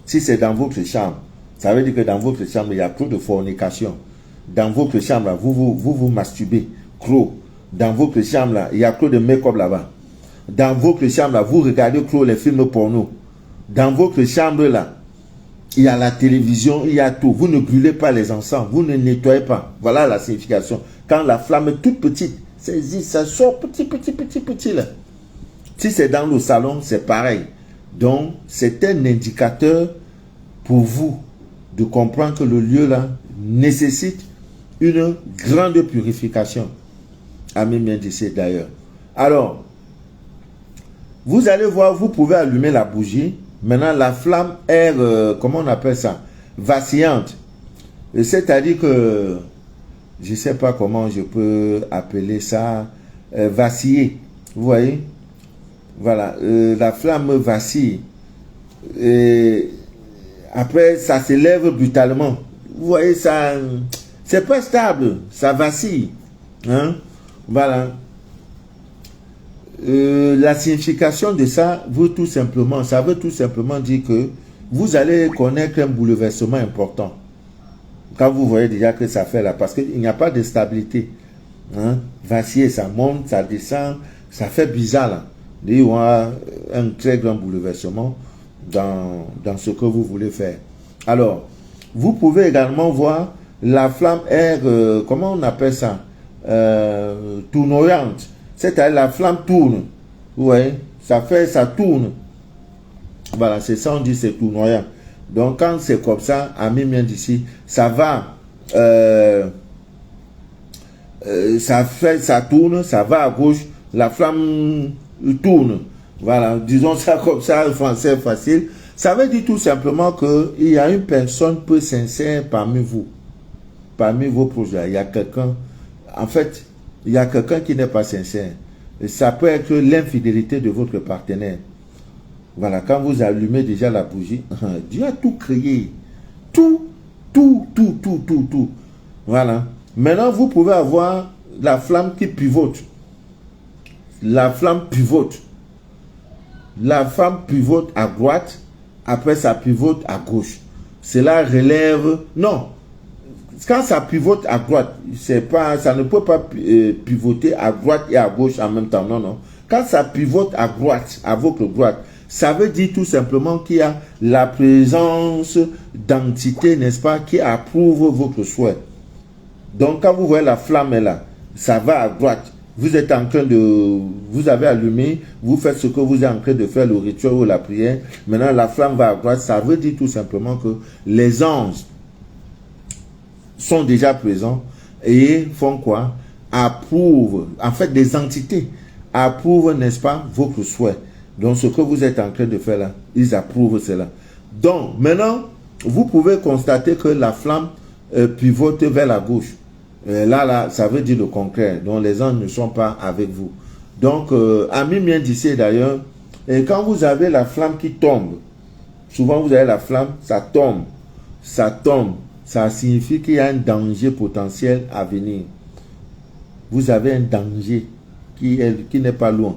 Si c'est dans votre chambre, ça veut dire que dans votre chambre, il y a trop de fornication. Dans votre chambre, là, vous masturbez, trop. Dans votre chambre, là, il y a trop de make-up là-bas. Dans votre chambre, là, vous regardez trop les films porno. Dans votre chambre, là, il y a la télévision, il y a tout. Vous ne brûlez pas les encens, vous ne nettoyez pas. Voilà la signification. Quand la flamme est toute petite, ça sort petit, là. Si c'est dans le salon, c'est pareil. Donc, c'est un indicateur pour vous de comprendre que le lieu là nécessite une grande purification. Amen, bien dit d'ailleurs. Alors, vous allez voir, vous pouvez allumer la bougie. Maintenant, la flamme est, comment on appelle ça? Vacillante. C'est-à-dire que, je ne sais pas comment je peux appeler ça, vaciller. Vous voyez? Voilà, la flamme vacille. Et après, ça s'élève brutalement. Vous voyez, ça, c'est pas stable, ça vacille. Voilà. La signification de ça veut tout simplement dire que vous allez connaître un bouleversement important. Quand vous voyez déjà que ça fait là, parce qu'il n'y a pas de stabilité. Vaciller, ça monte, ça descend, ça fait bizarre là. Il y a un très grand bouleversement dans ce que vous voulez faire. Alors, vous pouvez également voir la flamme est, comment on appelle ça? Tournoyante. C'est-à-dire la flamme tourne. Vous voyez? Ça tourne. Voilà, c'est ça, on dit c'est tournoyant. Donc, quand c'est comme ça, à mi-mien d'ici, ça va, ça tourne, ça va à gauche, la flamme tourne. Voilà, disons ça comme ça, en français facile. Ça veut dire tout simplement qu'il y a une personne peu sincère parmi vous, parmi vos projets. Il y a quelqu'un, en fait, il y a quelqu'un qui n'est pas sincère. Et ça peut être l'infidélité de votre partenaire. Voilà, quand vous allumez déjà la bougie, Dieu a tout créé. Tout. Voilà. Maintenant, vous pouvez avoir la flamme qui pivote. la flamme pivote. La flamme pivote à droite, après ça pivote à gauche. Cela relève... Non, quand ça pivote à droite, ça ne peut pas pivoter à droite et à gauche en même temps. Non, non. Quand ça pivote à droite, à votre droite, ça veut dire tout simplement qu'il y a la présence d'entités, n'est-ce pas, qui approuve votre souhait. Donc, quand vous voyez la flamme est là, ça va à droite. Vous êtes en train de... Vous avez allumé, vous faites ce que vous êtes en train de faire, le rituel ou la prière. Maintenant, la flamme va à droite. Ça veut dire tout simplement que les anges sont déjà présents et font quoi? Approuvent, en fait, des entités approuvent, n'est-ce pas, votre souhait. Donc, ce que vous êtes en train de faire là, ils approuvent cela. Donc, maintenant, vous pouvez constater que la flamme pivote vers la gauche. Là, ça veut dire le concret. Donc, les anges ne sont pas avec vous. Donc, Ami bien d'ici d'ailleurs, et quand vous avez la flamme qui tombe, souvent vous avez la flamme, ça tombe. Ça signifie qu'il y a un danger potentiel à venir. Vous avez un danger qui n'est pas loin.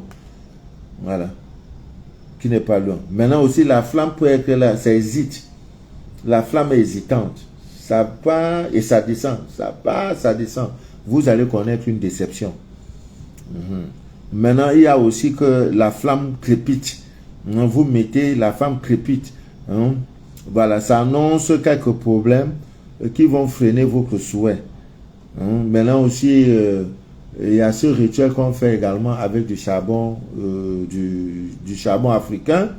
Voilà. Qui n'est pas loin. Maintenant aussi, la flamme peut être là, ça hésite. La flamme est hésitante. Ça part et ça descend. Ça part, ça descend. Vous allez connaître une déception. Maintenant, il y a aussi que la flamme crépite. Vous mettez, la flamme crépite. Voilà, ça annonce quelques problèmes qui vont freiner votre souhait. Maintenant aussi, il y a ce rituel qu'on fait également avec du charbon, du charbon africain.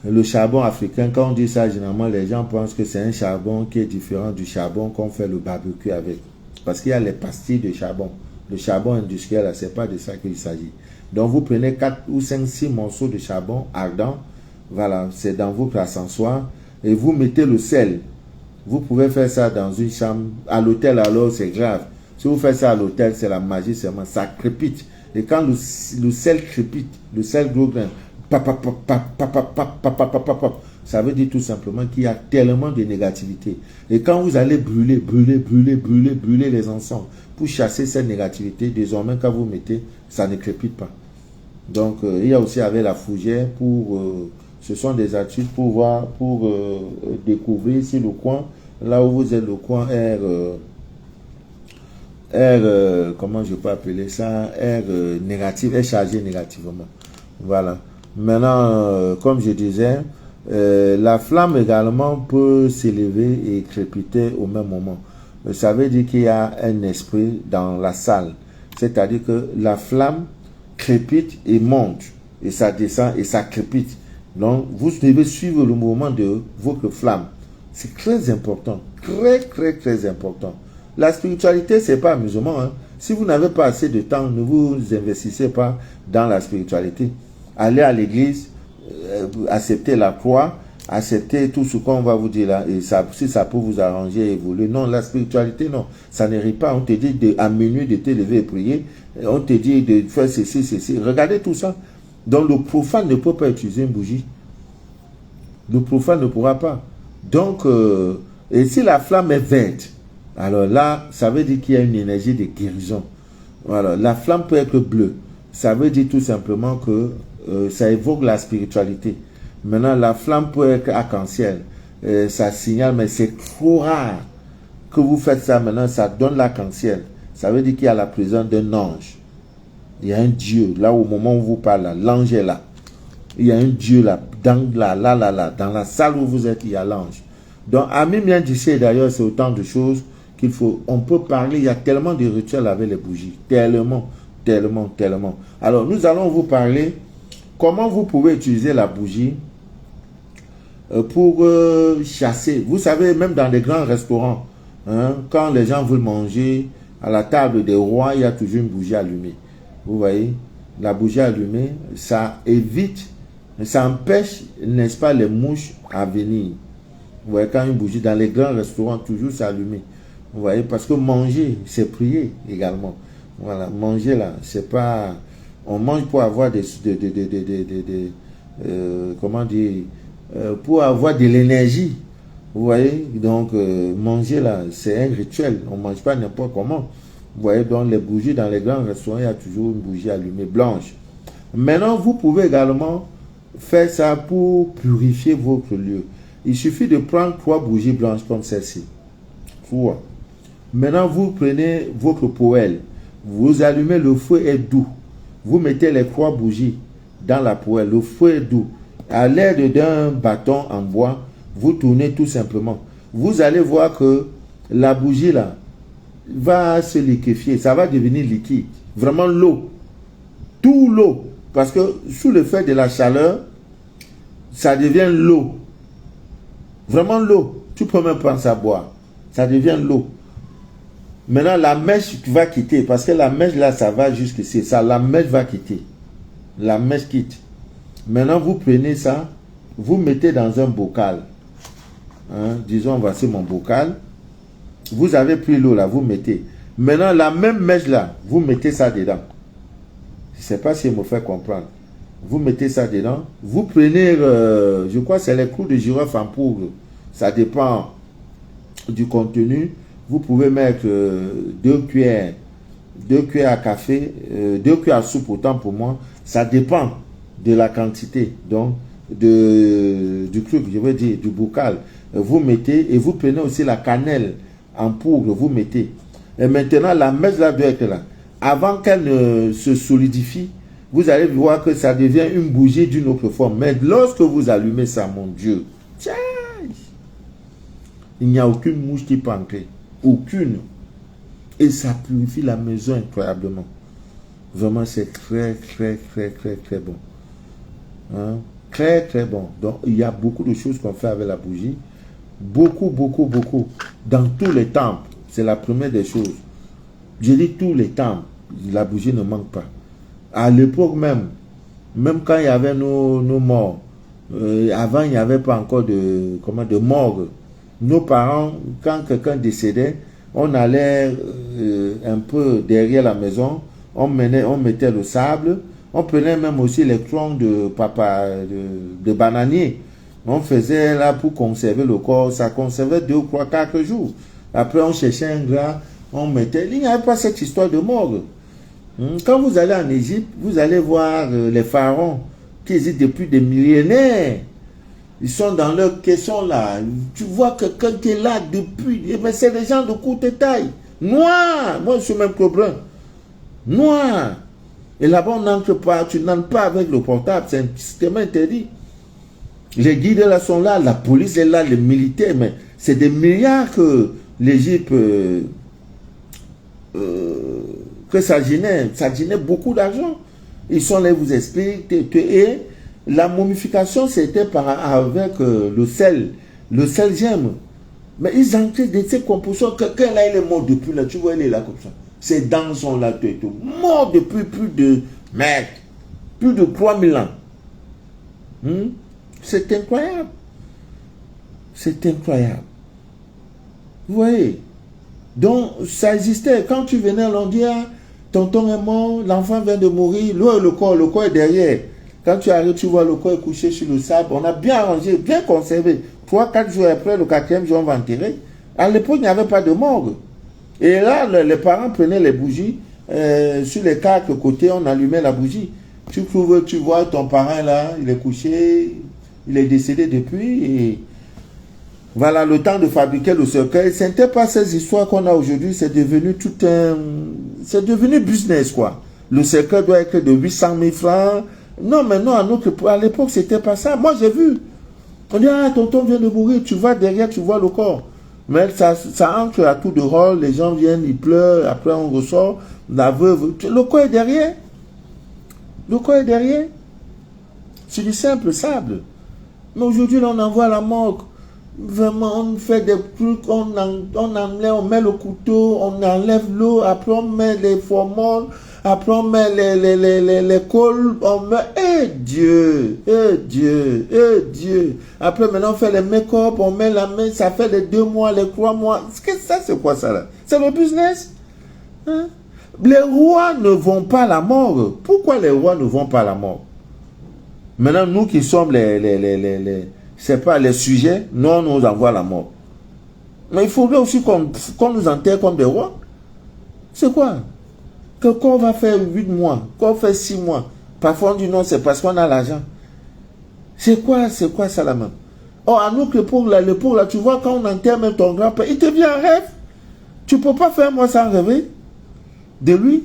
Le charbon africain, quand on dit ça, généralement, les gens pensent que c'est un charbon qui est différent du charbon qu'on fait le barbecue avec. Parce qu'il y a les pastilles de charbon. Le charbon industriel, ce n'est pas de ça qu'il s'agit. Donc, vous prenez 4 ou 5, 6 morceaux de charbon ardent. Voilà, c'est dans votre ascensoir. Et vous mettez le sel. Vous pouvez faire ça dans une chambre. À l'hôtel, alors, c'est grave. Si vous faites ça à l'hôtel, c'est la magie seulement. Ça crépite. Et quand le sel crépite, le sel gros grain, ça veut dire tout simplement qu'il y a tellement de négativité. Et quand vous allez brûler les encens pour chasser cette négativité, désormais quand vous mettez, ça ne crépite pas. Donc il y a aussi avec la fougère ce sont des études pour découvrir si le coin, là où vous êtes, le coin comment je peux appeler ça, négatif, est chargé négativement. Voilà. Maintenant, comme je disais, la flamme également peut s'élever et crépiter au même moment. Ça veut dire qu'il y a un esprit dans la salle. C'est-à-dire que la flamme crépite et monte. Et ça descend et ça crépite. Donc, vous devez suivre le mouvement de votre flamme. C'est très important. Très important. La spiritualité, c'est pas amusement. Si vous n'avez pas assez de temps, ne vous investissez pas dans la spiritualité. Allez à l'église, acceptez la croix, acceptez tout ce qu'on va vous dire là, et ça, si ça peut vous arranger et évoluer. Non, la spiritualité, non, ça n'arrive pas. On te dit à minuit de te lever et prier, on te dit de faire ceci. Regardez tout ça. Donc le profane ne peut pas utiliser une bougie. Le profane ne pourra pas. Donc, et si la flamme est verte, alors là, ça veut dire qu'il y a une énergie de guérison. Voilà, la flamme peut être bleue. Ça veut dire tout simplement que ça évoque la spiritualité. Maintenant, la flamme peut être arc-en-ciel. Ça signale, mais c'est trop rare que vous faites ça maintenant. Ça donne l'arc-en-ciel. Ça veut dire qu'il y a la présence d'un ange. Il y a un Dieu. Là, au moment où vous parlez, l'ange est là. Il y a un Dieu là. Dans la salle où vous êtes, il y a l'ange. Donc, Ami bien d'ici, d'ailleurs, c'est autant de choses qu'il faut. On peut parler. Il y a tellement de rituels avec les bougies. Tellement. Alors, nous allons vous parler comment vous pouvez utiliser la bougie pour chasser. Vous savez, même dans les grands restaurants, quand les gens veulent manger, à la table des rois, il y a toujours une bougie allumée. Vous voyez, la bougie allumée, ça évite, ça empêche, n'est-ce pas, les mouches à venir. Vous voyez, quand une bougie, dans les grands restaurants, toujours c'est allumé. Vous voyez, parce que manger, c'est prier également. Voilà, manger là, c'est pas... On mange pour avoir comment dire, pour avoir de l'énergie. Vous voyez, donc manger là, c'est un rituel. On ne mange pas n'importe comment. Vous voyez, donc les bougies dans les grands restaurants, il y a toujours une bougie allumée blanche. Maintenant, vous pouvez également faire ça pour purifier votre lieu. Il suffit de prendre 3 bougies blanches comme celle-ci. 3. Maintenant, vous prenez votre poêle. Vous allumez, le feu est doux. Vous mettez les 3 bougies dans la poêle. Le feu est doux. À l'aide d'un bâton en bois, vous tournez tout simplement. Vous allez voir que la bougie là va se liquéfier. Ça va devenir liquide. Vraiment l'eau. Tout l'eau. Parce que sous le fait de la chaleur, ça devient l'eau. Vraiment l'eau. Tu peux même penser à boire. Ça devient l'eau. Maintenant, la mèche va quitter. Parce que la mèche là, ça va jusqu'ici. Ça, la mèche va quitter. La mèche quitte. Maintenant, vous prenez ça. Vous mettez dans un bocal. Hein, disons, voici mon bocal. Vous avez pris l'eau là, vous mettez. Maintenant, la même mèche là, vous mettez ça dedans. Je ne sais pas si je me fais comprendre. Vous mettez ça dedans. Vous prenez, je crois que c'est les clous de girofle en poudre. Ça dépend du contenu. Vous pouvez mettre 2 cuillères à café, 2 cuillères à soupe autant pour moi. Ça dépend de la quantité. Donc, du truc, je veux dire, du bocal. Vous mettez et vous prenez aussi la cannelle en poudre. Vous mettez. Et maintenant, la mèche là doit être là. Avant qu'elle ne se solidifie, vous allez voir que ça devient une bougie d'une autre forme. Mais lorsque vous allumez ça, mon Dieu, tchai, il n'y a aucune mouche qui peut entrer. Aucune. Et ça purifie la maison incroyablement. Vraiment, c'est très, très, très, très, très bon. Hein? Très, très bon. Donc, il y a beaucoup de choses qu'on fait avec la bougie. Beaucoup, beaucoup, beaucoup. Dans tous les temples. C'est la première des choses. Je dis tous les temples. La bougie ne manque pas. À l'époque même quand il y avait nos morts, avant il n'y avait pas encore de morgue. Nos parents, quand quelqu'un décédait, on allait un peu derrière la maison, on mettait le sable, on prenait même aussi les troncs de bananier. On faisait là pour conserver le corps, ça conservait 2, 3, 4 jours. Après on cherchait un gras, on mettait, il n'y avait pas cette histoire de morgue. Quand vous allez en Égypte, vous allez voir les pharaons qui existent depuis des millénaires. Ils sont dans leur caisson là. Tu vois quelqu'un qui est là depuis. Mais c'est des gens de courte taille. Noirs. Moi, je suis même brun. Noirs. Et là-bas, on n'entre pas. Tu n'entres pas avec le portable. C'est un système interdit. Les guides là sont là. La police est là. Les militaires. Mais c'est des milliards que l'Égypte... que ça génère beaucoup d'argent. Ils sont là, vous expliquent. Et la momification, c'était avec le sel. Le sel j'aime. Mais ils entraient de ces compositions. Quelqu'un là, il est mort depuis là. Tu vois, il est là comme ça. Ses dents sont là, tout. Mort depuis plus de 3000 ans. C'est incroyable. C'est incroyable. Vous voyez? Donc, ça existait. Quand tu venais, on dit, tonton est mort, l'enfant vient de mourir, le corps est derrière. Quand tu arrives, tu vois le corps est couché sur le sable. On a bien arrangé, bien conservé. 3-4 jours après, le 4e jour, on va enterrer. À l'époque, il n'y avait pas de morgue. Et là, les parents prenaient les bougies. Sur les 4 côtés, on allumait la bougie. Tu vois ton parent là, il est couché, il est décédé depuis. Et voilà, le temps de fabriquer le cercueil. Ce n'était pas ces histoires qu'on a aujourd'hui. C'est devenu c'est devenu business, quoi. Le cercueil doit être de 800 000 francs. Non, mais non, à l'époque, c'était pas ça. Moi, j'ai vu. On dit, tonton vient de mourir. Tu vas derrière, tu vois le corps. Mais ça entre à tout de rôle. Les gens viennent, ils pleurent. Après, on ressort. La veuve. Le corps est derrière. Le corps est derrière. C'est du simple sable. Mais aujourd'hui, on envoie la morgue. Vraiment, on fait des trucs, on met le couteau, on enlève l'eau, après on met les formoles, après on met les cols, on met, Dieu. Après maintenant on fait les make-up, on met la main, ça fait les 2 mois, les 3 mois. C'est quoi ça là? C'est le business. Hein? Les rois ne vont pas à la mort. Pourquoi les rois ne vont pas à la mort? Maintenant, nous qui sommes c'est pas les sujets, nous on nous envoie à la mort. Mais il faudrait aussi qu'on nous enterre comme des rois. C'est quoi? Que quand on va faire 8 mois, quand on fait 6 mois, parfois on dit non, c'est parce qu'on a l'argent. C'est quoi ça la même? Oh, à nous que le pauvre là, tu vois, quand on enterre même ton grand-père, il te vient en rêve. Tu peux pas faire moi sans rêver de lui.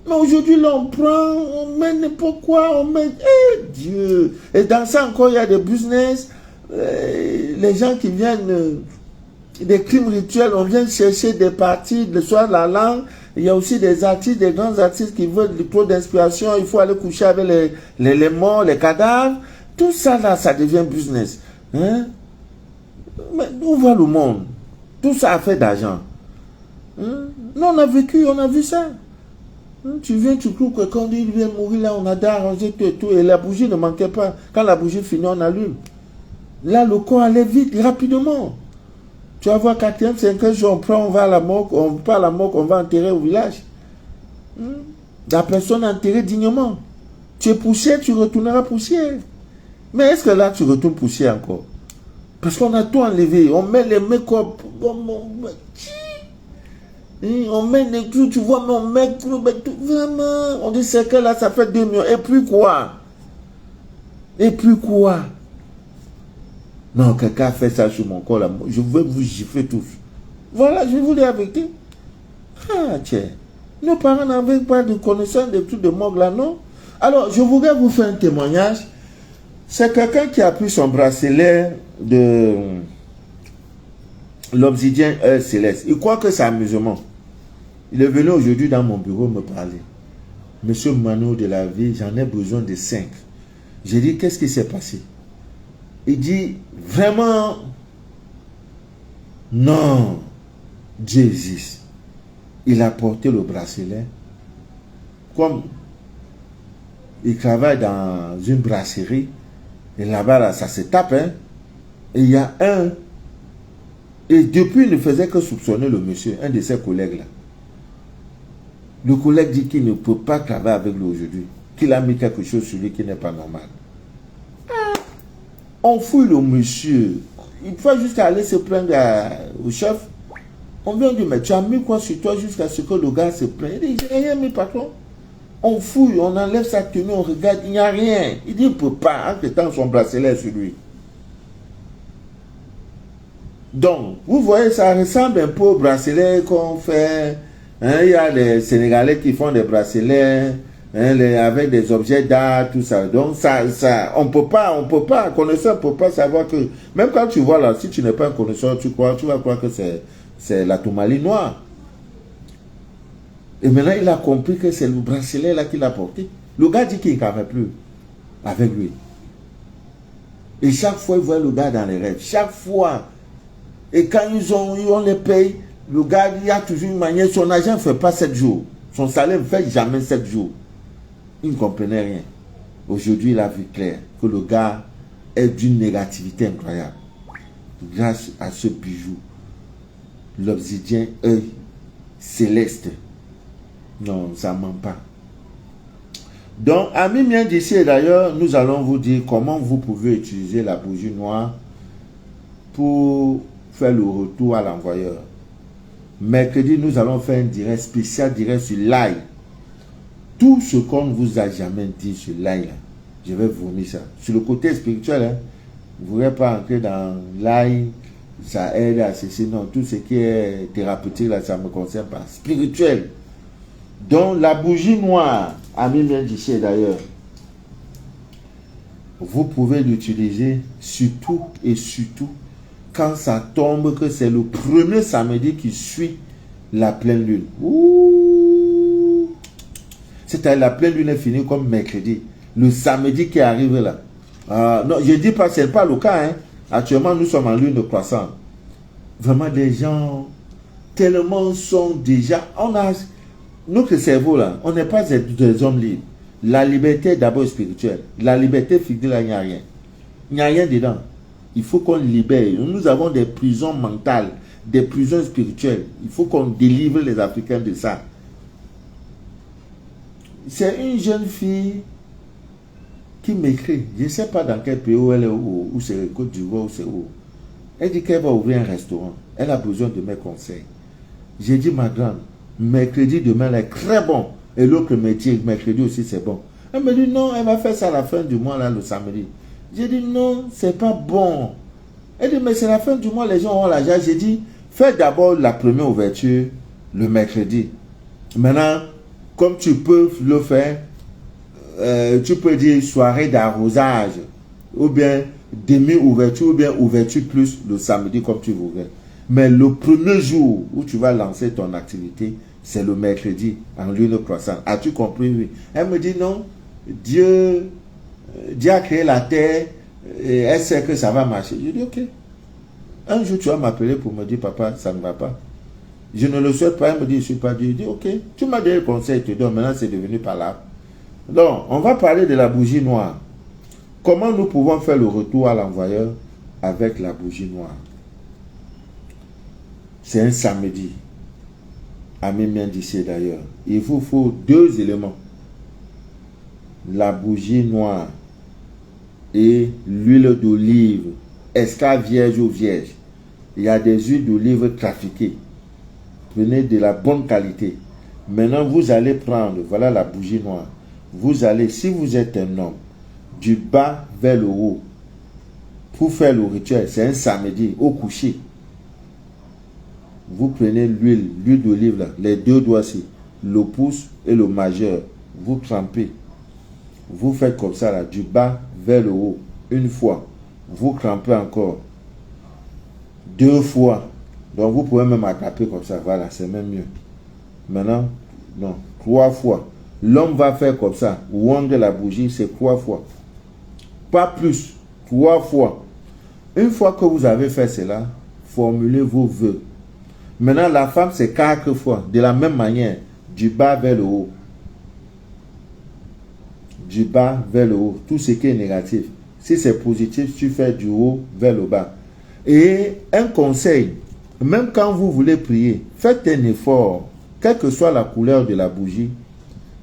Mais aujourd'hui, là, on prend, on met n'importe quoi, on met... Eh, Dieu! Et dans ça encore, il y a des business, les gens qui viennent, des crimes rituels, on vient chercher des parties, le soir, la langue. Il y a aussi des artistes, des grands artistes qui veulent du trop d'inspiration. Il faut aller coucher avec les morts, les cadavres. Tout ça, là, ça devient business. Hein? Mais où va le monde? Tout ça a fait d'argent. Hein? Non, on a vécu, on a vu ça. Hein? Tu viens, tu crois que quand il vient mourir, là, on a d'arranger tout et tout. Et la bougie ne manquait pas. Quand la bougie finit, on allume. Là, le corps allait vite, rapidement. Tu vas voir, 4e, 5e jour, on prend, on va à la morgue, on va à la morgue, on va enterrer au village. La personne est enterrée dignement. Tu es poussière, tu retourneras poussière. Mais est-ce que là, tu retournes poussière encore? Parce qu'on a tout enlevé. On met les make-up. On met les trucs, tu vois, mais on met tout. Vraiment. On dit, c'est que là, ça fait 2 millions. Et puis quoi? Et puis quoi? Non, quelqu'un a fait ça sur mon corps là. Je veux vous gifler tous. Voilà, je vous l'ai avec. Ah, tiens. Nos parents n'avaient pas de connaissance de tout de morgue là, non? Alors, je voudrais vous faire un témoignage. C'est quelqu'un qui a pris son bracelet de l'obsidien céleste. Il croit que c'est amusement. Il est venu aujourd'hui dans mon bureau me parler. Monsieur Mano de la vie, j'en ai besoin de 5. J'ai dit, qu'est-ce qui s'est passé? Il dit, vraiment, non, Dieu existe. Il a porté le bracelet. Comme il travaille dans une brasserie, et là-bas, là, ça se tape, hein. Et il y a un, et depuis, il ne faisait que soupçonner le monsieur, un de ses collègues là. Le collègue dit qu'il ne peut pas travailler avec lui aujourd'hui, qu'il a mis quelque chose sur lui qui n'est pas normal. On fouille le monsieur. Il faut jusqu'à aller se plaindre au chef. On vient dire, mais tu as mis quoi sur toi jusqu'à ce que le gars se plaigne? Il dit, j'ai rien mis, patron. On fouille, on enlève sa tenue, on regarde, il n'y a rien. Il dit, il ne peut pas, en étant son bracelet sur lui. Donc, vous voyez, ça ressemble un peu au bracelet qu'on fait. Hein, il y a des Sénégalais qui font des bracelets. Hein, avec des objets d'art, tout ça. Donc, on peut pas, un connaisseur ne peut pas savoir que, même quand tu vois là, si tu n'es pas un connaisseur, tu vas croire que c'est la tourmaline noire. Et maintenant, il a compris que c'est le bracelet là qu'il a porté. Le gars dit qu'il ne travaille plus avec lui. Et chaque fois, il voit le gars dans les rêves. Chaque fois. Et quand on les paye, le gars, il y a toujours une manière, son agent ne fait pas 7 jours. Son salaire ne fait jamais 7 jours. Il ne comprenait rien. Aujourd'hui, il a vu clair que le gars est d'une négativité incroyable. Grâce à ce bijou, l'obsidien œil céleste. Non, ça ne ment pas. Donc, amis miens d'ici et d'ailleurs, nous allons vous dire comment vous pouvez utiliser la bougie noire pour faire le retour à l'envoyeur. Mercredi, nous allons faire un direct spécial, direct sur l'ail. Tout ce qu'on ne vous a jamais dit sur l'ail, là, je vais vous vomir ça. Sur le côté spirituel, hein, vous ne pourrez pas entrer dans l'ail, ça aide à ceci, non. Tout ce qui est thérapeutique, là, ça ne me concerne pas. Spirituel. Donc, la bougie noire, amis bien d'ici d'ailleurs, vous pouvez l'utiliser surtout et surtout quand ça tombe, que c'est le premier samedi qui suit la pleine lune. Ouh! C'est-à-dire la pleine lune est finie comme mercredi. Le samedi qui arrive là. Non, je ne dis pas, ce n'est pas le cas. Hein. Actuellement, nous sommes en lune de croissance. Vraiment, des gens tellement sont déjà... Notre cerveau là, on n'est pas des hommes libres. La liberté est d'abord spirituelle. La liberté physique là, il n'y a rien. Il n'y a rien dedans. Il faut qu'on libère. Nous avons des prisons mentales, des prisons spirituelles. Il faut qu'on délivre les Africains de ça. C'est une jeune fille qui m'écrit. Je ne sais pas dans quel pays elle est, où c'est Côte d'Ivoire, où c'est où. Elle dit qu'elle va ouvrir un restaurant. Elle a besoin de mes conseils. J'ai dit, ma grande, mercredi demain est très bon. Et l'autre me dit, mercredi aussi c'est bon. Elle me dit, non, elle va faire ça à la fin du mois, là, le samedi. J'ai dit, non, c'est pas bon. Elle dit, mais c'est la fin du mois, les gens ont l'argent. J'ai dit, fais d'abord la première ouverture le mercredi. Maintenant, comme tu peux le faire, tu peux dire soirée d'arrosage, ou bien demi-ouverture, ou bien ouverture plus le samedi, comme tu voudrais. Mais le premier jour où tu vas lancer ton activité, c'est le mercredi, en lieu de croissant. As-tu compris? Oui. Elle me dit non, Dieu a créé la terre, et elle sait que ça va marcher. Je dis ok. Un jour, tu vas m'appeler pour me dire, papa, ça ne va pas. Je ne le souhaite pas. Elle me dit, je ne suis pas Dieu. Je dis, ok, tu m'as donné le conseil, je te donne. Maintenant, c'est devenu par là. Donc, on va parler de la bougie noire. Comment nous pouvons faire le retour à l'envoyeur avec la bougie noire? C'est un samedi. Ami bien d'ici d'ailleurs. Il vous faut 2 éléments. La bougie noire et l'huile d'olive. Est-ce qu'à vierge ou vierge? Il y a des huiles d'olive trafiquées. Prenez de la bonne qualité. Maintenant, vous allez prendre, voilà la bougie noire. Vous allez, si vous êtes un homme, du bas vers le haut, pour faire le rituel, c'est un samedi, au coucher. Vous prenez l'huile d'olive, là, les 2 doigts-ci, le pouce et le majeur. Vous trempez. Vous faites comme ça, là, du bas vers le haut, une fois. Vous crampez encore 2 fois. Donc vous pouvez même attraper comme ça. Voilà, c'est même mieux. Maintenant, non, 3 fois. L'homme va faire comme ça. Wang de la bougie, c'est 3 fois. Pas plus. 3 fois. Une fois que vous avez fait cela, formulez vos vœux. Maintenant, la femme, c'est 4 fois. De la même manière, du bas vers le haut. Du bas vers le haut. Tout ce qui est négatif. Si c'est positif, tu fais du haut vers le bas. Et un conseil, même quand vous voulez prier, faites un effort, quelle que soit la couleur de la bougie,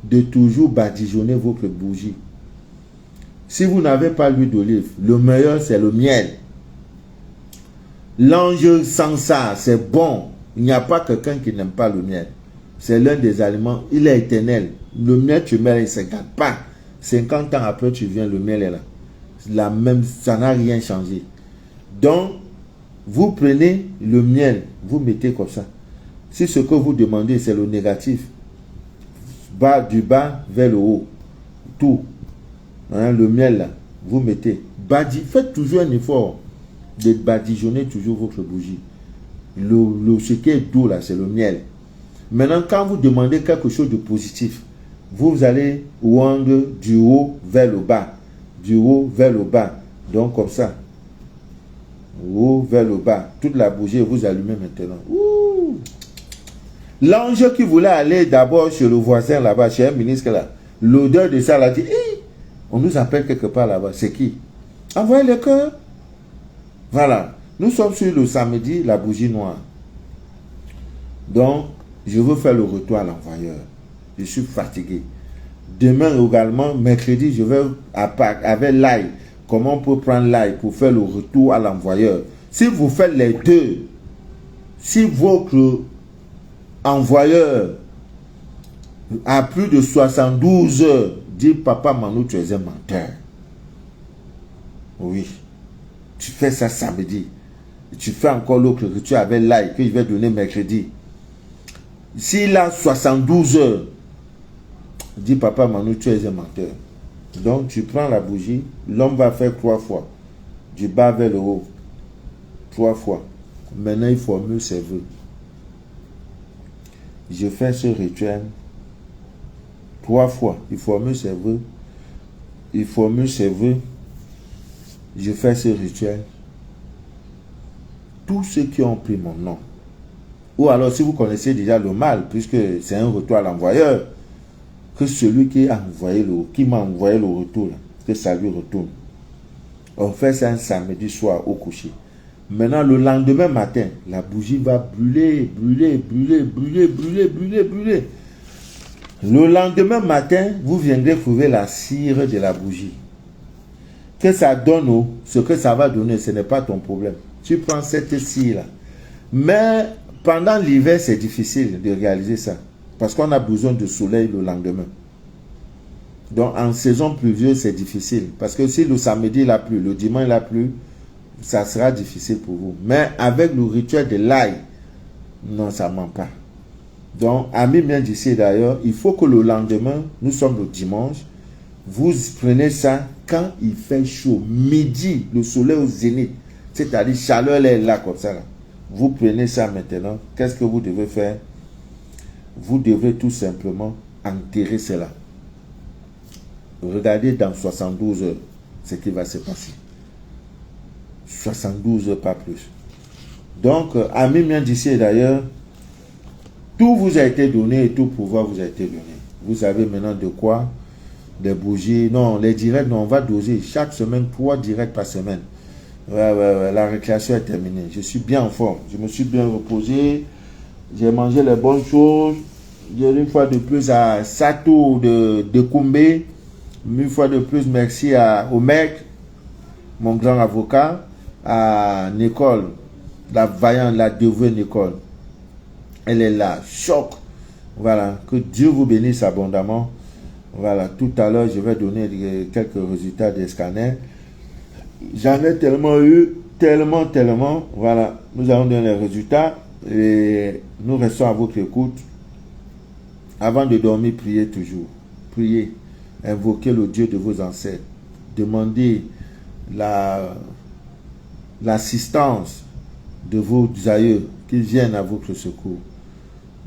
de toujours badigeonner votre bougie. Si vous n'avez pas l'huile d'olive, le meilleur c'est le miel. L'ange sans ça, c'est bon. Il n'y a pas quelqu'un qui n'aime pas le miel. C'est l'un des aliments, il est éternel. Le miel, tu mets, il ne se gâte pas. 50 ans après, tu viens, le miel est là. La même, ça n'a rien changé. Donc, vous prenez le miel, vous mettez comme ça. Si ce que vous demandez, c'est le négatif, du bas vers le haut, tout, hein, le miel là, vous mettez. Faites toujours un effort de badigeonner toujours votre bougie. Ce qui est doux là, c'est le miel. Maintenant, quand vous demandez quelque chose de positif, vous allez du haut vers le bas. Du haut vers le bas. Donc comme ça. Haut vers le bas. Toute la bougie, vous allumez maintenant. L'ange qui voulait aller d'abord chez le voisin là-bas, chez un ministre là, l'odeur de ça l'a dit, hey, on nous appelle quelque part là-bas. C'est qui? Envoyez le cœur. Voilà. Nous sommes sur le samedi, la bougie noire. Donc, je veux faire le retour à l'envoyeur. Je suis fatigué. Demain également, mercredi, je vais avec l'ail. Comment on peut prendre l'ail pour faire le retour à l'envoyeur? Si vous faites les deux, si votre envoyeur a plus de 72 heures, dit papa Manu, tu es un menteur. Oui. Tu fais ça samedi. Tu fais encore l'autre rituel avec l'ail que je vais donner mercredi. S'il a 72 heures, dit papa Manu, tu es un menteur. Donc tu prends la bougie, l'homme va faire 3 fois. Du bas vers le haut. 3 fois. Maintenant il formule ses vœux. Je fais ce rituel 3 fois. Il formule ses vœux. Il formule ses vœux. Je fais ce rituel. Tous ceux qui ont pris mon nom. Ou alors si vous connaissez déjà le mal, puisque c'est un retour à l'envoyeur, que celui qui m'a envoyé le retour, que ça lui retourne. On fait ça un samedi soir au coucher. Maintenant, le lendemain matin, la bougie va brûler, brûler, brûler, brûler, brûler, brûler, brûler. Le lendemain matin, vous viendrez trouver la cire de la bougie. Que ça donne, ce que ça va donner, ce n'est pas ton problème. Tu prends cette cire-là. Mais Pendant l'hiver, c'est difficile de réaliser ça. Parce qu'on a besoin de soleil le lendemain. Donc, en saison pluvieuse, c'est difficile. Parce que si le samedi, il a plu, le dimanche, il a plu, ça sera difficile pour vous. Mais avec le rituel de l'ail, non, ça ne ment pas. Donc, amis bien d'ici d'ailleurs, il faut que le lendemain, nous sommes le dimanche, vous prenez ça quand il fait chaud, midi, le soleil au zénith, c'est-à-dire chaleur elle est là comme ça. Là. Vous prenez ça maintenant, qu'est-ce que vous devez faire? Vous devez tout simplement enterrer cela. Regardez dans 72 heures ce qui va se passer. 72 heures, pas plus. Donc, amis bien d'ici d'ailleurs, tout vous a été donné et tout pouvoir vous a été donné. Vous savez maintenant de quoi? Des bougies. Non, les directs, non, on va doser. Chaque semaine, 3 directs par semaine. Ouais. La récréation est terminée. Je suis bien en forme. Je me suis bien reposé. J'ai mangé les bonnes choses. J'ai une fois de plus à Sato de Koumbé. Une fois de plus, merci au mec, mon grand avocat, à Nicole, la vaillante, la dévouée Nicole. Elle est là, choc. Voilà, que Dieu vous bénisse abondamment. Voilà, tout à l'heure, je vais donner quelques résultats des scanners. J'en ai tellement eu, tellement. Voilà, nous allons donner les résultats et nous restons à votre écoute. Avant de dormir, priez toujours. Priez, invoquez le Dieu de vos ancêtres. Demandez l'assistance de vos aïeux qui viennent à votre secours.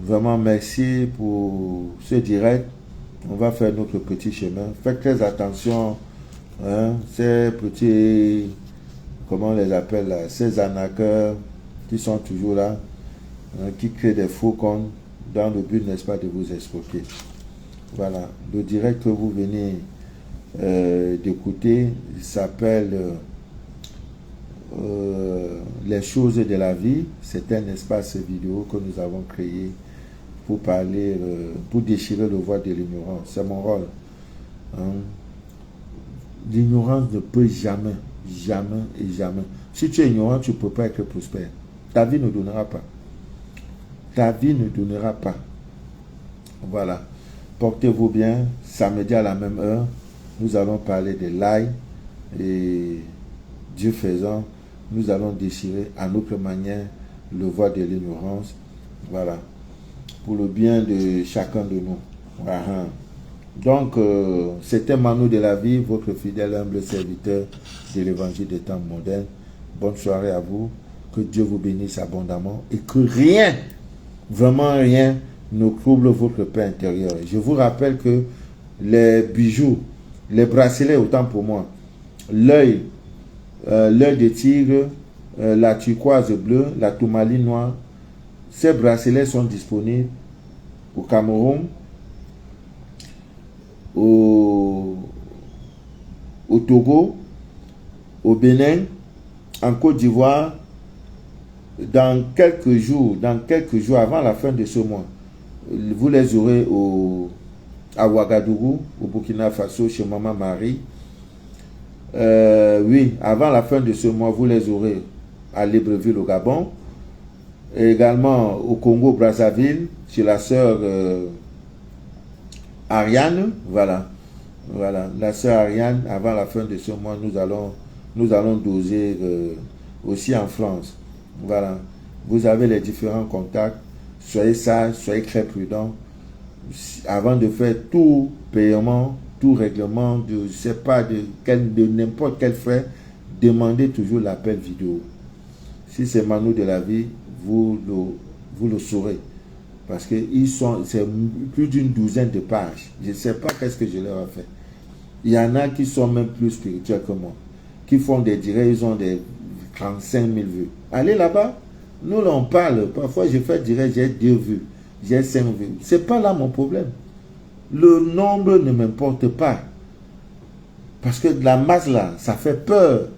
Vraiment, merci pour ce direct. On va faire notre petit chemin. Faites très attention. Hein, ces petits, comment on les appelle là, ces arnaqueurs qui sont toujours là, hein, qui créent des faux comptes dans le but, n'est-ce pas, de vous escroquer. Voilà. Le direct que vous venez d'écouter s'appelle Les choses de la vie. C'est un espace vidéo que nous avons créé pour parler, pour déchirer le voile de l'ignorance. C'est mon rôle. Hein. L'ignorance ne peut jamais. Si tu es ignorant, tu ne peux pas être prospère. Ta vie ne donnera pas. Voilà. Portez-vous bien. Samedi à la même heure, nous allons parler de l'ail. Et Dieu faisant, nous allons déchirer à notre manière le voile de l'ignorance. Voilà. Pour le bien de chacun de nous. Voilà. Donc, c'était Manu de la vie, votre fidèle humble serviteur de l'évangile des temps modernes. Bonne soirée à vous. Que Dieu vous bénisse abondamment et que rien, vraiment rien, ne trouble votre paix intérieure. Je vous rappelle que les bijoux, les bracelets, autant pour moi, l'œil de tigre, la turquoise bleue, la tourmaline noire, ces bracelets sont disponibles au Cameroun, au Togo, au Bénin, en Côte d'Ivoire, dans quelques jours avant la fin de ce mois. Vous les aurez à Ouagadougou, au Burkina Faso, chez Maman Marie. Oui, avant la fin de ce mois, vous les aurez à Libreville, au Gabon. Et également au Congo, Brazzaville, chez la sœur Ariane. Voilà, la sœur Ariane, avant la fin de ce mois, nous allons doser aussi en France. Voilà, vous avez les différents contacts. Soyez sages, soyez très prudents. Avant de faire tout paiement, tout règlement, de n'importe quel frais, demandez toujours l'appel vidéo. Si c'est Manu de la vie, vous le saurez. Parce que c'est plus d'une douzaine de pages. Je ne sais pas qu'est-ce que je leur ai fait. Il y en a qui sont même plus spirituels que moi. Qui font des directs, ils ont des 35 000 vues. Allez là-bas, nous là on parle. Parfois je fais direct, j'ai 2 vues, j'ai 5 vues. C'est pas là mon problème. Le nombre ne m'importe pas. Parce que la masse là, ça fait peur.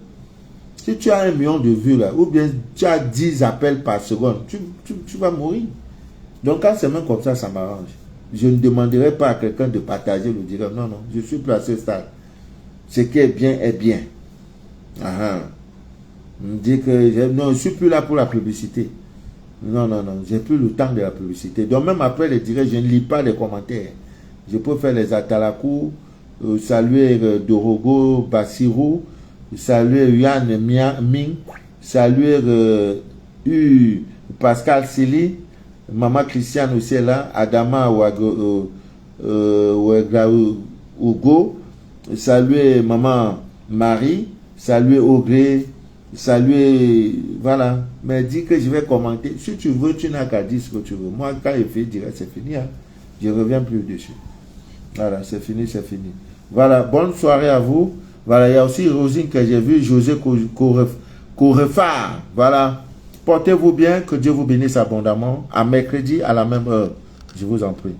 Si tu as 1 million de vues là, ou bien tu as 10 appels par seconde, tu vas mourir. Donc quand c'est même comme ça m'arrange. Je ne demanderai pas à quelqu'un de partager le direct. Non, je suis plus à ce stade. Ce qui est bien est bien. On me dit que je ne suis plus là pour la publicité. Non, non, non, j'ai plus le temps de la publicité. Donc même après les directs, je ne lis pas les commentaires. Je peux faire les atalakou, saluer Dorogo Bassirou, saluer Yann Ming, saluer Pascal Sili, Maman Christiane aussi est là, Adama Ougo, saluer Maman Marie, saluer Ogré, saluer, voilà. Mais dis que je vais commenter. Si tu veux, tu n'as qu'à dire ce que tu veux. Moi, quand je fais direct, c'est fini. Hein. Je ne reviens plus dessus. Voilà, c'est fini, c'est fini. Voilà, bonne soirée à vous. Voilà, il y a aussi Rosine que j'ai vu, José Corefard. Voilà, portez-vous bien, que Dieu vous bénisse abondamment. À mercredi, à la même heure. Je vous en prie.